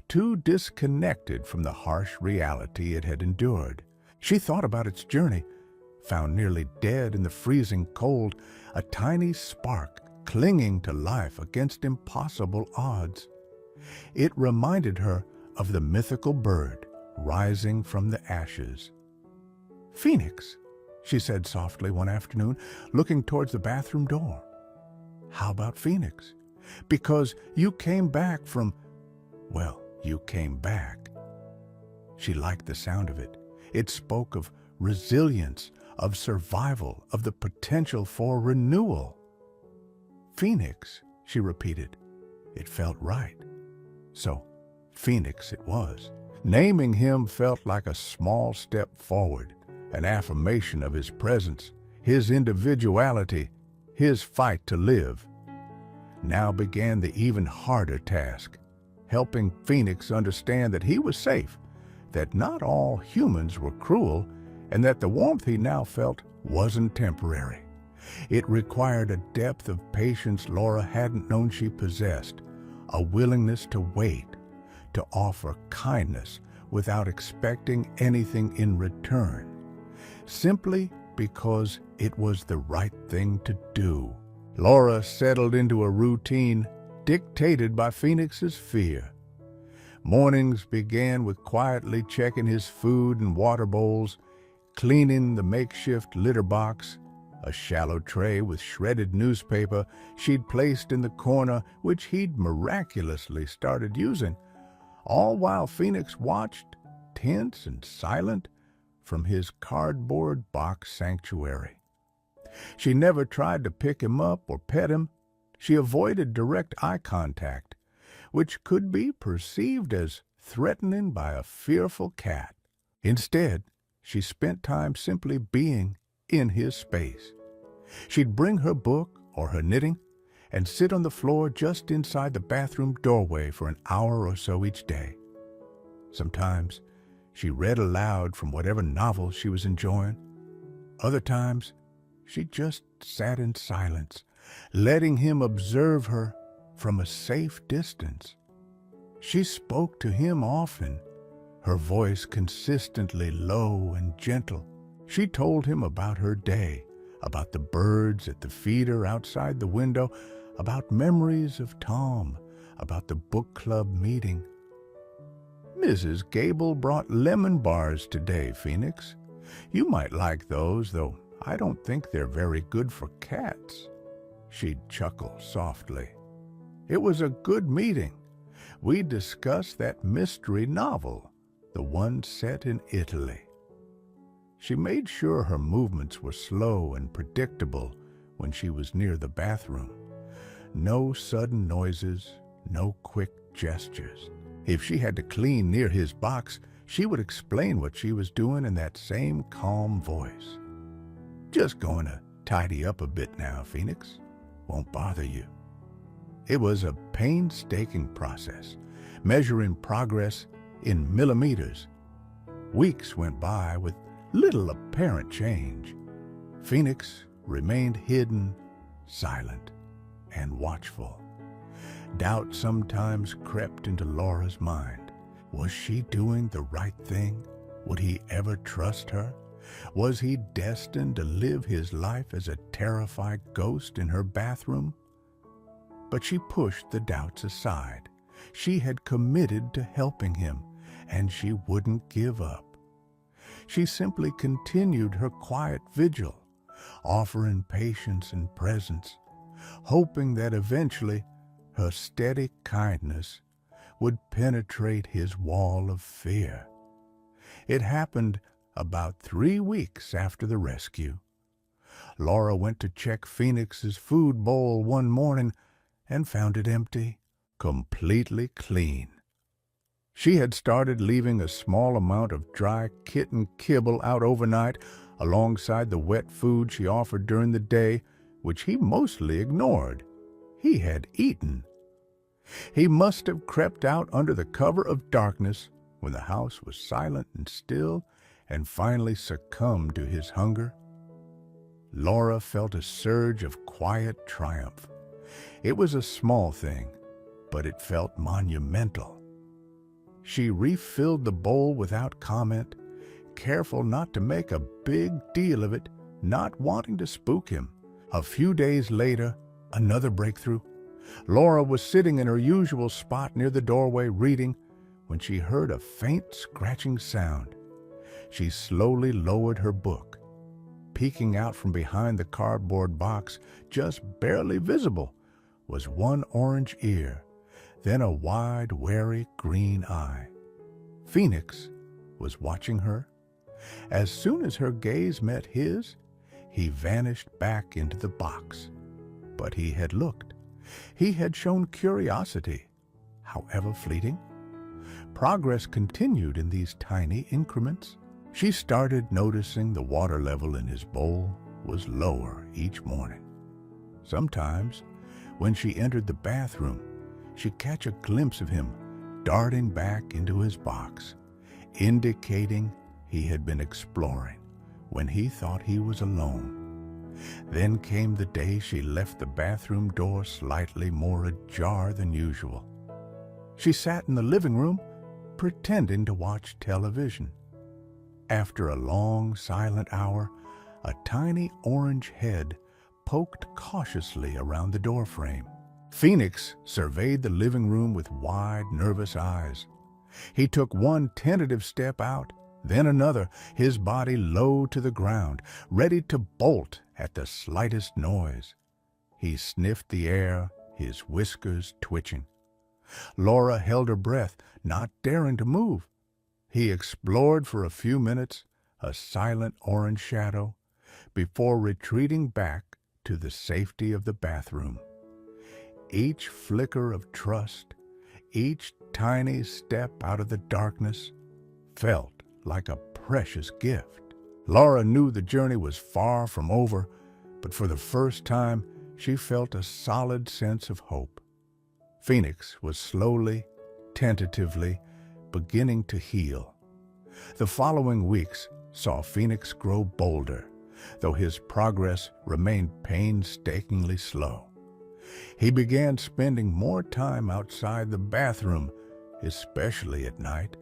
too disconnected from the harsh reality it had endured. She thought about its journey, found nearly dead in the freezing cold, a tiny spark clinging to life against impossible odds. It reminded her of the mythical bird rising from the ashes. "Phoenix," she said softly one afternoon, looking towards the bathroom door. "How about Phoenix? Because you came back from, well, you came back." She liked the sound of it. It spoke of resilience, of survival, of the potential for renewal. "Phoenix," she repeated. It felt right. So, Phoenix it was. Naming him felt like a small step forward, an affirmation of his presence, his individuality, his fight to live. Now began the even harder task, helping Phoenix understand that he was safe, that not all humans were cruel, and that the warmth he now felt wasn't temporary. It required a depth of patience Laura hadn't known she possessed, a willingness to wait, to offer kindness without expecting anything in return, simply because it was the right thing to do. Laura settled into a routine dictated by Phoenix's fear. Mornings began with quietly checking his food and water bowls, cleaning the makeshift litter box, a shallow tray with shredded newspaper she'd placed in the corner, which he'd miraculously started using, all while Phoenix watched, tense and silent, from his cardboard box sanctuary. She never tried to pick him up or pet him. She avoided direct eye contact, which could be perceived as threatening by a fearful cat. Instead, she spent time simply being in his space. She'd bring her book or her knitting and sit on the floor just inside the bathroom doorway for an hour or so each day. Sometimes she read aloud from whatever novel she was enjoying. Other times, she just sat in silence, letting him observe her from a safe distance. She spoke to him often, her voice consistently low and gentle. She told him about her day, about the birds at the feeder outside the window, about memories of Tom, about the book club meeting. "Mrs. Gable brought lemon bars today, Phoenix. You might like those, though I don't think they're very good for cats." She'd chuckle softly. It was a good meeting. We discussed that mystery novel, the one set in Italy. She made sure her movements were slow and predictable when she was near the bathroom. No sudden noises, no quick gestures. If she had to clean near his box, she would explain what she was doing in that same calm voice. "Just going to tidy up a bit now, Phoenix. Won't bother you." It was a painstaking process, measuring progress in millimeters. Weeks went by with little apparent change. Phoenix remained hidden, silent, and watchful. Doubt sometimes crept into Laura's mind. Was she doing the right thing? Would he ever trust her? Was he destined to live his life as a terrified ghost in her bathroom? But she pushed the doubts aside. She had committed to helping him, and she wouldn't give up. She simply continued her quiet vigil, offering patience and presence, hoping that eventually her steady kindness would penetrate his wall of fear. It happened about 3 weeks after the rescue. Laura went to check Phoenix's food bowl one morning and found it empty, completely clean. She had started leaving a small amount of dry kitten kibble out overnight alongside the wet food she offered during the day, which he mostly ignored. He had eaten. He must have crept out under the cover of darkness when the house was silent and still, and finally succumbed to his hunger. Laura felt a surge of quiet triumph. It was a small thing, but it felt monumental. She refilled the bowl without comment, careful not to make a big deal of it, not wanting to spook him. A few days later, Another breakthrough. Laura was sitting in her usual spot near the doorway reading when she heard a faint scratching sound. She slowly lowered her book. Peeking out from behind the cardboard box, just barely visible, was one orange ear, then a wide, wary green eye. Phoenix was watching her. As soon as her gaze met his, he vanished back into the box. But he had looked. He had shown curiosity, however fleeting. Progress continued in these tiny increments. She started noticing the water level in his bowl was lower each morning. Sometimes, when she entered the bathroom, she'd catch a glimpse of him darting back into his box, indicating he had been exploring when he thought he was alone. Then came the day she left the bathroom door slightly more ajar than usual. She sat in the living room, pretending to watch television. After a long, silent hour, a tiny orange head poked cautiously around the doorframe. Phoenix surveyed the living room with wide, nervous eyes. He took one tentative step out, then another, his body low to the ground, ready to bolt at the slightest noise. He sniffed the air, his whiskers twitching. Laura held her breath, not daring to move. He explored for a few minutes, a silent orange shadow, before retreating back to the safety of the bathroom. Each flicker of trust, each tiny step out of the darkness, felt like a precious gift. Laura knew the journey was far from over, but for the first time, she felt a solid sense of hope. Phoenix was slowly, tentatively, beginning to heal. The following weeks saw Phoenix grow bolder, though his progress remained painstakingly slow. He began spending more time outside the bathroom, especially at night,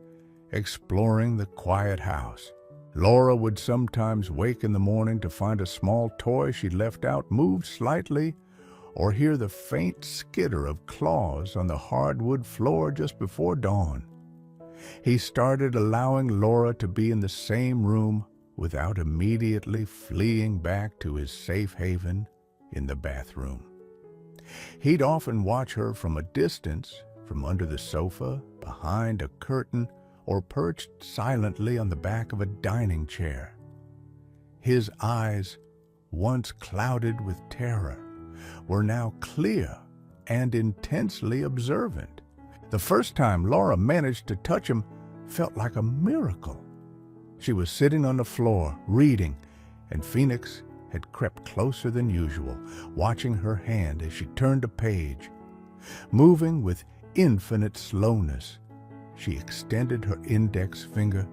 exploring the quiet house. Laura would sometimes wake in the morning to find a small toy she'd left out moved slightly, or hear the faint skitter of claws on the hardwood floor just before dawn. He started allowing Laura to be in the same room without immediately fleeing back to his safe haven in the bathroom. He'd often watch her from a distance, from under the sofa, behind a curtain, or perched silently on the back of a dining chair. His eyes, once clouded with terror, were now clear and intensely observant. The first time Laura managed to touch him felt like a miracle. She was sitting on the floor, reading, and Phoenix had crept closer than usual, watching her hand as she turned a page. Moving with infinite slowness, she extended her index finger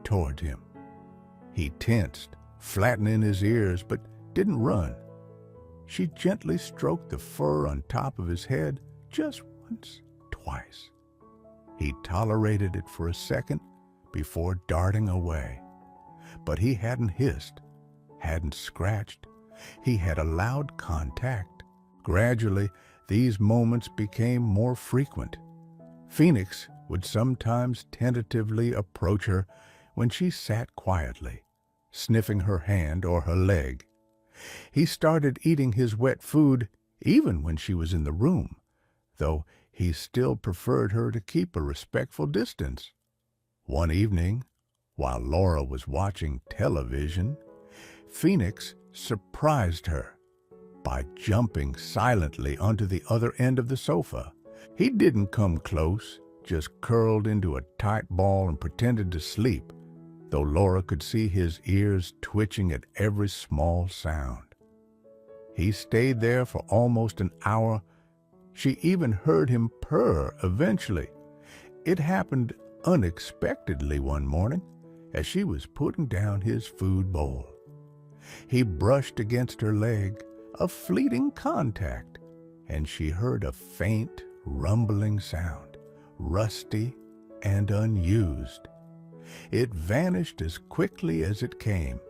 toward him. He tensed, flattening his ears, but didn't run. She gently stroked the fur on top of his head just once, twice. He tolerated it for a second before darting away. But he hadn't hissed, hadn't scratched. He had allowed contact. Gradually, these moments became more frequent. Phoenix would sometimes tentatively approach her when she sat quietly, sniffing her hand or her leg. He started eating his wet food even when she was in the room, though he still preferred her to keep a respectful distance. One evening, while Laura was watching television, Phoenix surprised her by jumping silently onto the other end of the sofa. He didn't come close, just curled into a tight ball and pretended to sleep, though Laura could see his ears twitching at every small sound. He stayed there for almost an hour. She even heard him purr eventually. It happened unexpectedly one morning as she was putting down his food bowl. He brushed against her leg, a fleeting contact, and she heard a faint, rumbling sound, rusty and unused. It vanished as quickly as it came,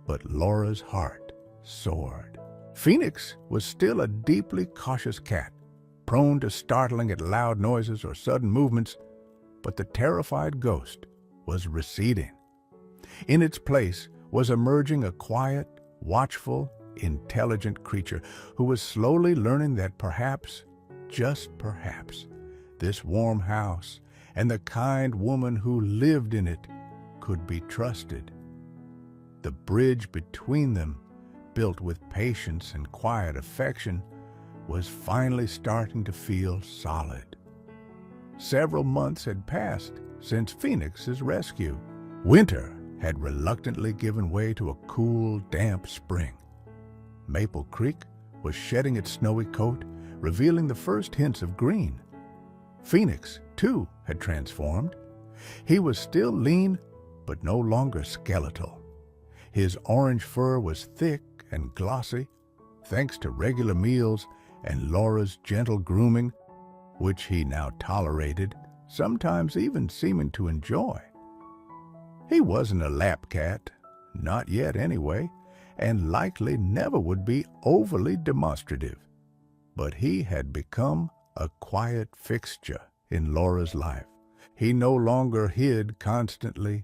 but Laura's heart soared. Phoenix was still a deeply cautious cat, prone to startling at loud noises or sudden movements, but the terrified ghost was receding. In its place was emerging a quiet, watchful, intelligent creature who was slowly learning that perhaps, just perhaps, this warm house and the kind woman who lived in it could be trusted. The bridge between them, built with patience and quiet affection, was finally starting to feel solid. Several months had passed since Phoenix's rescue. Winter had reluctantly given way to a cool, damp spring. Maple Creek was shedding its snowy coat, revealing the first hints of green. Phoenix, too, had transformed. He was still lean, but no longer skeletal. His orange fur was thick and glossy, thanks to regular meals and Laura's gentle grooming, which he now tolerated, sometimes even seeming to enjoy. He wasn't a lap cat, not yet anyway, and likely never would be overly demonstrative. But he had become a quiet fixture in Laura's life. He no longer hid constantly.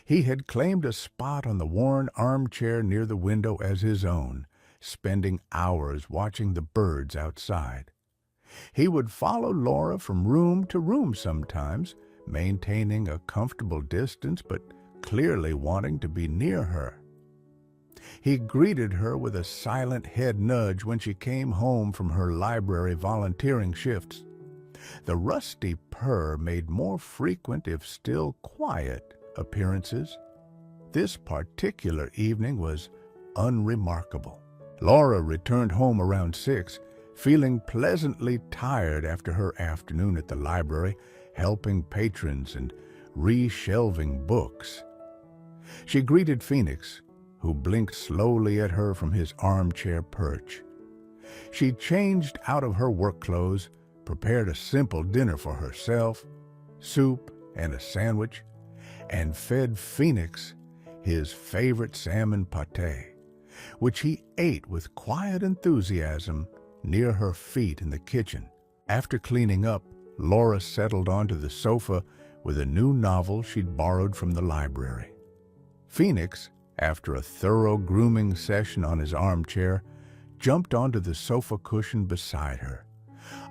He had claimed a spot on the worn armchair near the window as his own, spending hours watching the birds outside. He would follow Laura from room to room sometimes, maintaining a comfortable distance but clearly wanting to be near her. He greeted her with a silent head nudge when she came home from her library volunteering shifts. The rusty purr made more frequent, if still quiet, appearances. This particular evening was unremarkable. Laura returned home around 6, feeling pleasantly tired after her afternoon at the library, helping patrons and re-shelving books. She greeted Phoenix, who blinked slowly at her from his armchair perch. She changed out of her work clothes, prepared a simple dinner for herself, soup and a sandwich, and fed Phoenix his favorite salmon pâté, which he ate with quiet enthusiasm near her feet in the kitchen. After cleaning up, Laura settled onto the sofa with a new novel she'd borrowed from the library. Phoenix, after a thorough grooming session on his armchair, jumped onto the sofa cushion beside her,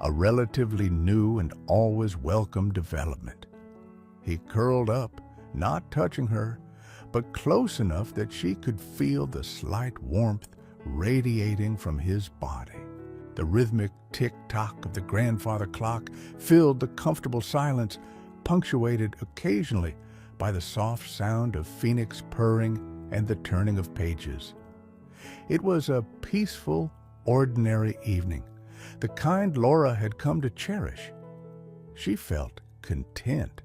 a relatively new and always welcome development. He curled up, not touching her, but close enough that she could feel the slight warmth radiating from his body. The rhythmic tick-tock of the grandfather clock filled the comfortable silence, punctuated occasionally by the soft sound of Phoenix purring and the turning of pages. It was a peaceful, ordinary evening, the kind Laura had come to cherish. She felt content,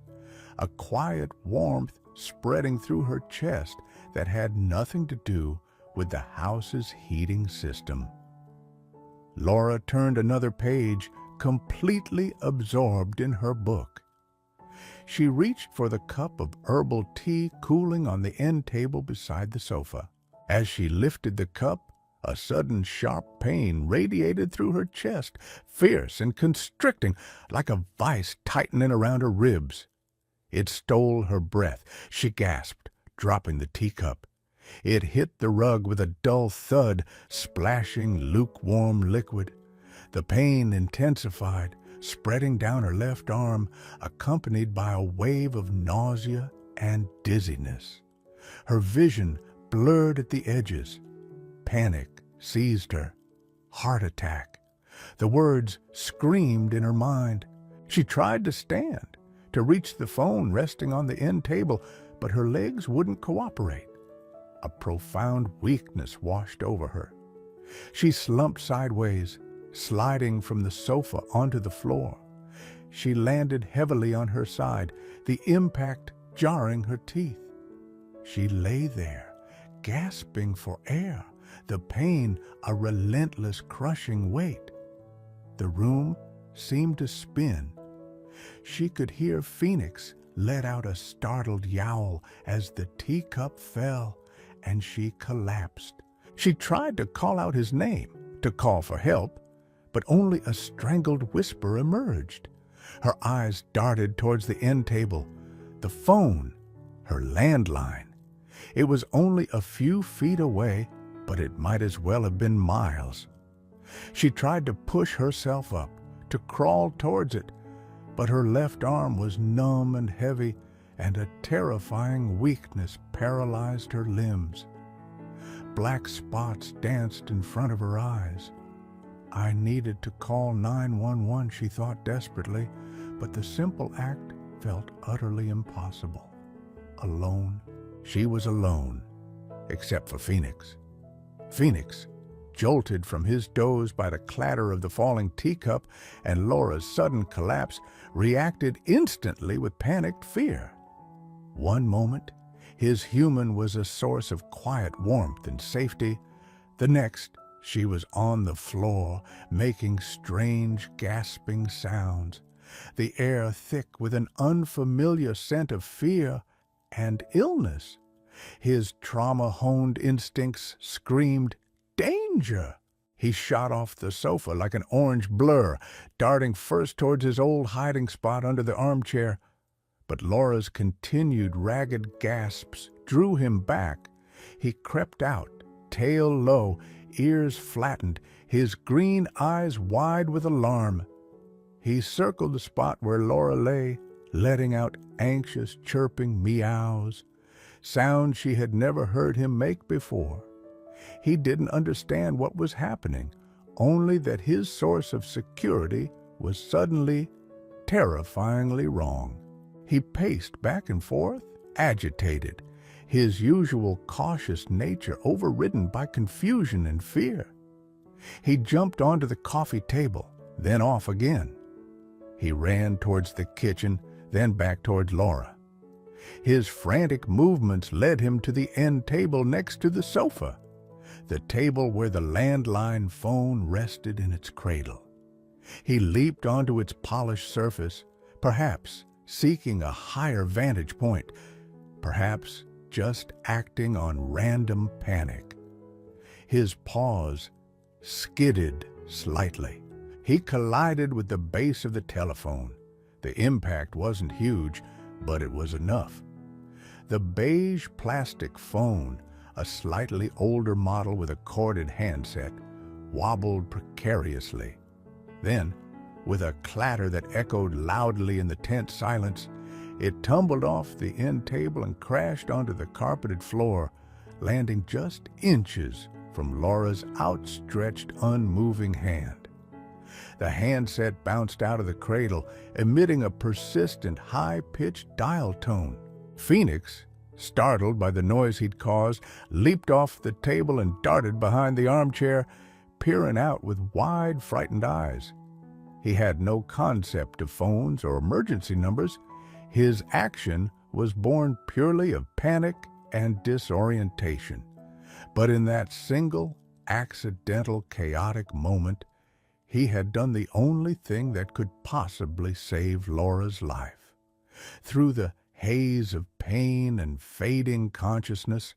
a quiet warmth spreading through her chest that had nothing to do with the house's heating system. Laura turned another page, completely absorbed in her book. She reached for the cup of herbal tea cooling on the end table beside the sofa. As she lifted the cup, a sudden sharp pain radiated through her chest, fierce and constricting, like a vice tightening around her ribs. It stole her breath. She gasped, dropping the teacup. It hit the rug with a dull thud, splashing lukewarm liquid. The pain intensified, spreading down her left arm, accompanied by a wave of nausea and dizziness. Her vision blurred at the edges. Panic seized her. Heart attack. The words screamed in her mind. She tried to stand, to reach the phone resting on the end table, but her legs wouldn't cooperate. A profound weakness washed over her. She slumped sideways, sliding from the sofa onto the floor. She landed heavily on her side, the impact jarring her teeth. She lay there, gasping for air, the pain a relentless crushing weight. The room seemed to spin. She could hear Phoenix let out a startled yowl as the teacup fell and she collapsed. She tried to call out his name, to call for help, but only a strangled whisper emerged. Her eyes darted towards the end table, the phone, her landline. It was only a few feet away, but it might as well have been miles. She tried to push herself up, to crawl towards it, but her left arm was numb and heavy, and a terrifying weakness paralyzed her limbs. Black spots danced in front of her eyes. I needed to call 911, she thought desperately, but the simple act felt utterly impossible. Alone. She was alone, except for Phoenix. Phoenix, jolted from his doze by the clatter of the falling teacup and Laura's sudden collapse, reacted instantly with panicked fear. One moment, his human was a source of quiet warmth and safety. The next, she was on the floor, making strange, gasping sounds, the air thick with an unfamiliar scent of fear and illness. His trauma-honed instincts screamed, "Danger!" He shot off the sofa like an orange blur, darting first towards his old hiding spot under the armchair. But Laura's continued ragged gasps drew him back. He crept out, tail low, ears flattened, his green eyes wide with alarm. He circled the spot where Laura lay, letting out anxious, chirping meows, sounds she had never heard him make before. He didn't understand what was happening, only that his source of security was suddenly, terrifyingly wrong. He paced back and forth, agitated, his usual cautious nature overridden by confusion and fear. He jumped onto the coffee table, then off again. He ran towards the kitchen, then back towards Laura. His frantic movements led him to the end table next to the sofa, the table where the landline phone rested in its cradle. He leaped onto its polished surface, perhaps seeking a higher vantage point, perhaps just acting on random panic. His paws skidded slightly. He collided with the base of the telephone. The impact wasn't huge, but it was enough. The beige plastic phone, a slightly older model with a corded handset, wobbled precariously. Then, with a clatter that echoed loudly in the tense silence, it tumbled off the end table and crashed onto the carpeted floor, landing just inches from Laura's outstretched, unmoving hand. The handset bounced out of the cradle, emitting a persistent, high-pitched dial tone. Phoenix, startled by the noise he'd caused, leaped off the table and darted behind the armchair, peering out with wide, frightened eyes. He had no concept of phones or emergency numbers. His action was born purely of panic and disorientation. But in that single, accidental, chaotic moment, he had done the only thing that could possibly save Laura's life. Through the haze of pain and fading consciousness,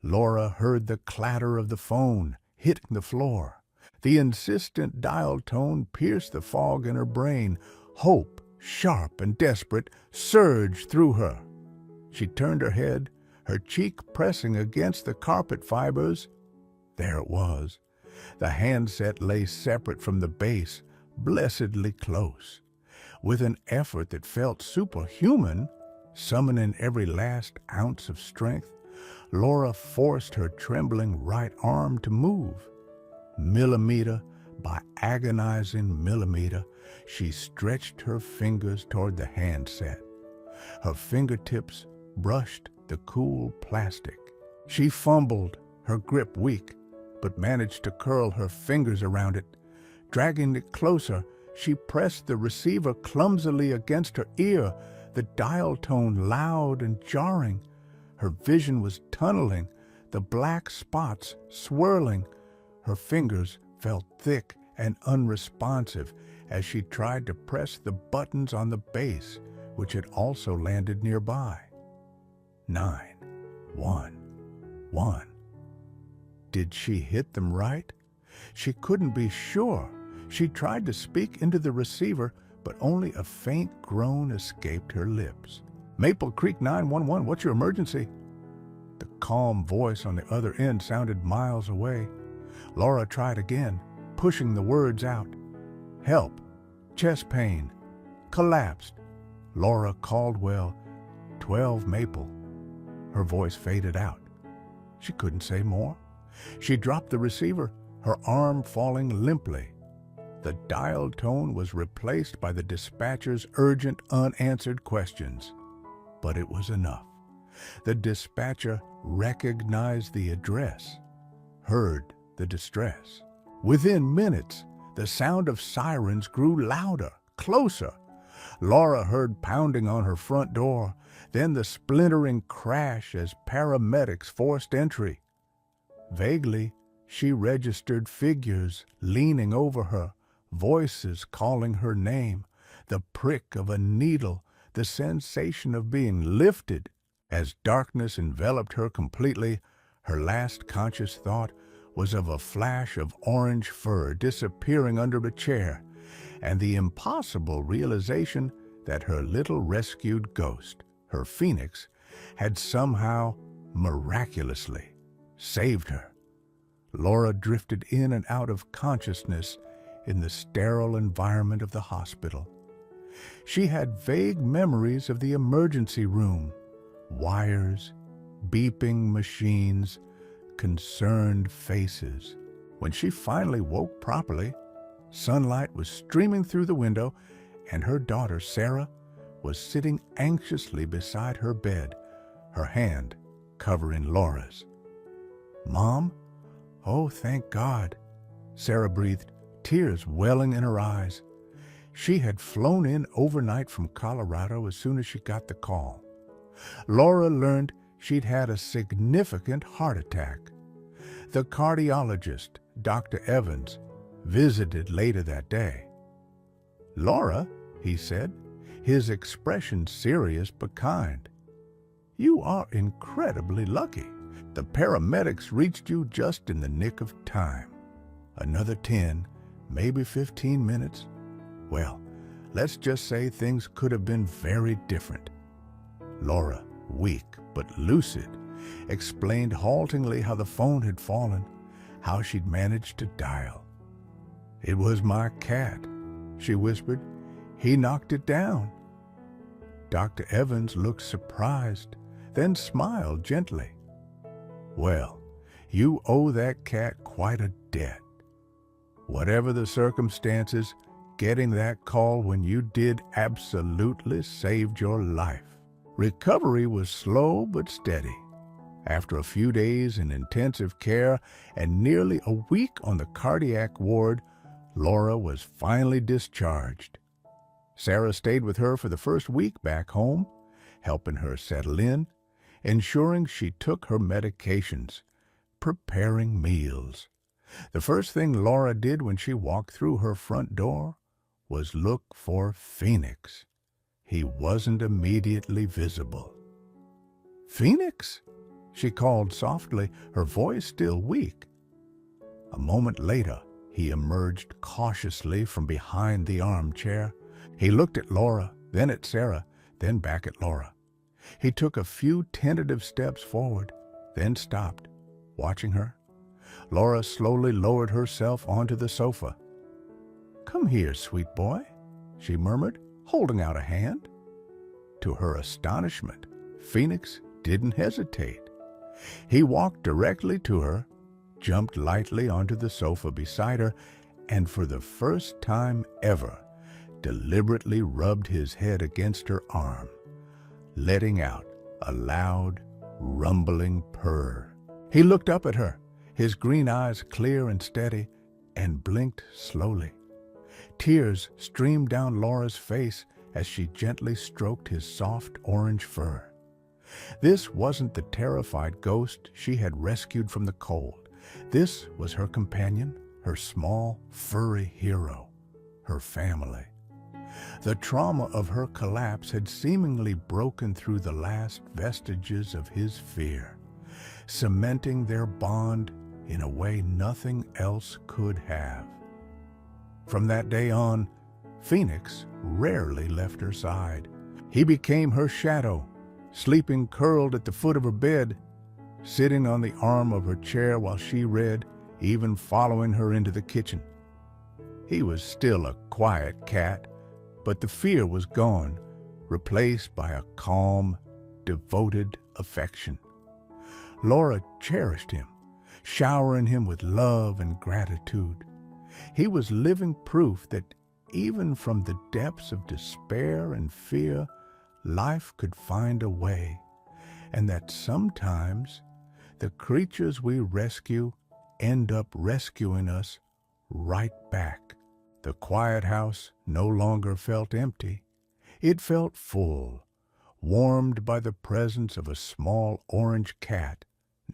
Laura heard the clatter of the phone hitting the floor. The insistent dial tone pierced the fog in her brain. Hope, sharp and desperate, surged through her. She turned her head, her cheek pressing against the carpet fibers. There it was. The handset lay separate from the base, blessedly close. With an effort that felt superhuman, summoning every last ounce of strength, Laura forced her trembling right arm to move. Millimeter by agonizing millimeter, she stretched her fingers toward the handset. Her fingertips brushed the cool plastic. She fumbled, her grip weak, but managed to curl her fingers around it. Dragging it closer, she pressed the receiver clumsily against her ear, the dial tone loud and jarring. Her vision was tunneling, the black spots swirling. Her fingers felt thick and unresponsive as she tried to press the buttons on the base, which had also landed nearby. 911. Did she hit them right? She couldn't be sure. She tried to speak into the receiver, but only a faint groan escaped her lips. Maple Creek 911, what's your emergency? The calm voice on the other end sounded miles away. Laura tried again, pushing the words out. Help, chest pain, collapsed. Laura Caldwell, 12 Maple. Her voice faded out. She couldn't say more. She dropped the receiver, her arm falling limply. The dial tone was replaced by the dispatcher's urgent, unanswered questions. But it was enough. The dispatcher recognized the address, heard the distress. Within minutes, the sound of sirens grew louder, closer. Laura heard pounding on her front door, then the splintering crash as paramedics forced entry. Vaguely, she registered figures leaning over her, voices calling her name, the prick of a needle, the sensation of being lifted. As darkness enveloped her completely, her last conscious thought was of a flash of orange fur disappearing under a chair, and the impossible realization that her little rescued ghost, her phoenix, had somehow, miraculously, saved her. Laura drifted in and out of consciousness in the sterile environment of the hospital. She had vague memories of the emergency room, wires, beeping machines, concerned faces. When she finally woke properly, sunlight was streaming through the window, and her daughter, Sarah, was sitting anxiously beside her bed, her hand covering Laura's. "Mom? Oh, thank God," Sarah breathed, tears welling in her eyes. She had flown in overnight from Colorado as soon as she got the call. Laura learned she'd had a significant heart attack. The cardiologist, Dr. Evans, visited later that day. "Laura," he said, his expression serious but kind, "you are incredibly lucky. The paramedics reached you just in the nick of time. Another 10, maybe 15 minutes. Well, let's just say things could have been very different." Laura, weak but lucid, explained haltingly how the phone had fallen, how she'd managed to dial. "It was my cat," she whispered. "He knocked it down." Dr. Evans looked surprised, then smiled gently. "Well, you owe that cat quite a debt. Whatever the circumstances, getting that call when you did absolutely saved your life." Recovery was slow but steady. After a few days in intensive care and nearly a week on the cardiac ward, Laura was finally discharged. Sarah stayed with her for the first week back home, helping her settle in, ensuring she took her medications, preparing meals. The first thing Laura did when she walked through her front door was look for Phoenix. He wasn't immediately visible. "Phoenix?" she called softly, her voice still weak. A moment later, he emerged cautiously from behind the armchair. He looked at Laura, then at Sarah, then back at Laura. He took a few tentative steps forward, then stopped, watching her. Laura slowly lowered herself onto the sofa. "Come here, sweet boy," she murmured, holding out a hand. To her astonishment, Phoenix didn't hesitate. He walked directly to her, jumped lightly onto the sofa beside her, and for the first time ever, deliberately rubbed his head against her arm, letting out a loud, rumbling purr. He looked up at her, his green eyes clear and steady, and blinked slowly. Tears streamed down Laura's face as she gently stroked his soft orange fur. This wasn't the terrified ghost she had rescued from the cold. This was her companion, her small, furry hero, her family. The trauma of her collapse had seemingly broken through the last vestiges of his fear, cementing their bond in a way nothing else could have. From that day on, Phoenix rarely left her side. He became her shadow, sleeping curled at the foot of her bed, sitting on the arm of her chair while she read, even following her into the kitchen. He was still a quiet cat, but the fear was gone, replaced by a calm, devoted affection. Laura cherished him, showering him with love and gratitude. He was living proof that even from the depths of despair and fear, life could find a way, and that sometimes the creatures we rescue end up rescuing us right back. The quiet house no longer felt empty. It felt full, warmed by the presence of a small orange cat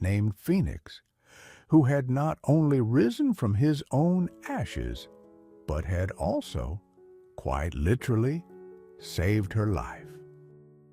named Phoenix, who had not only risen from his own ashes, but had also, quite literally, saved her life.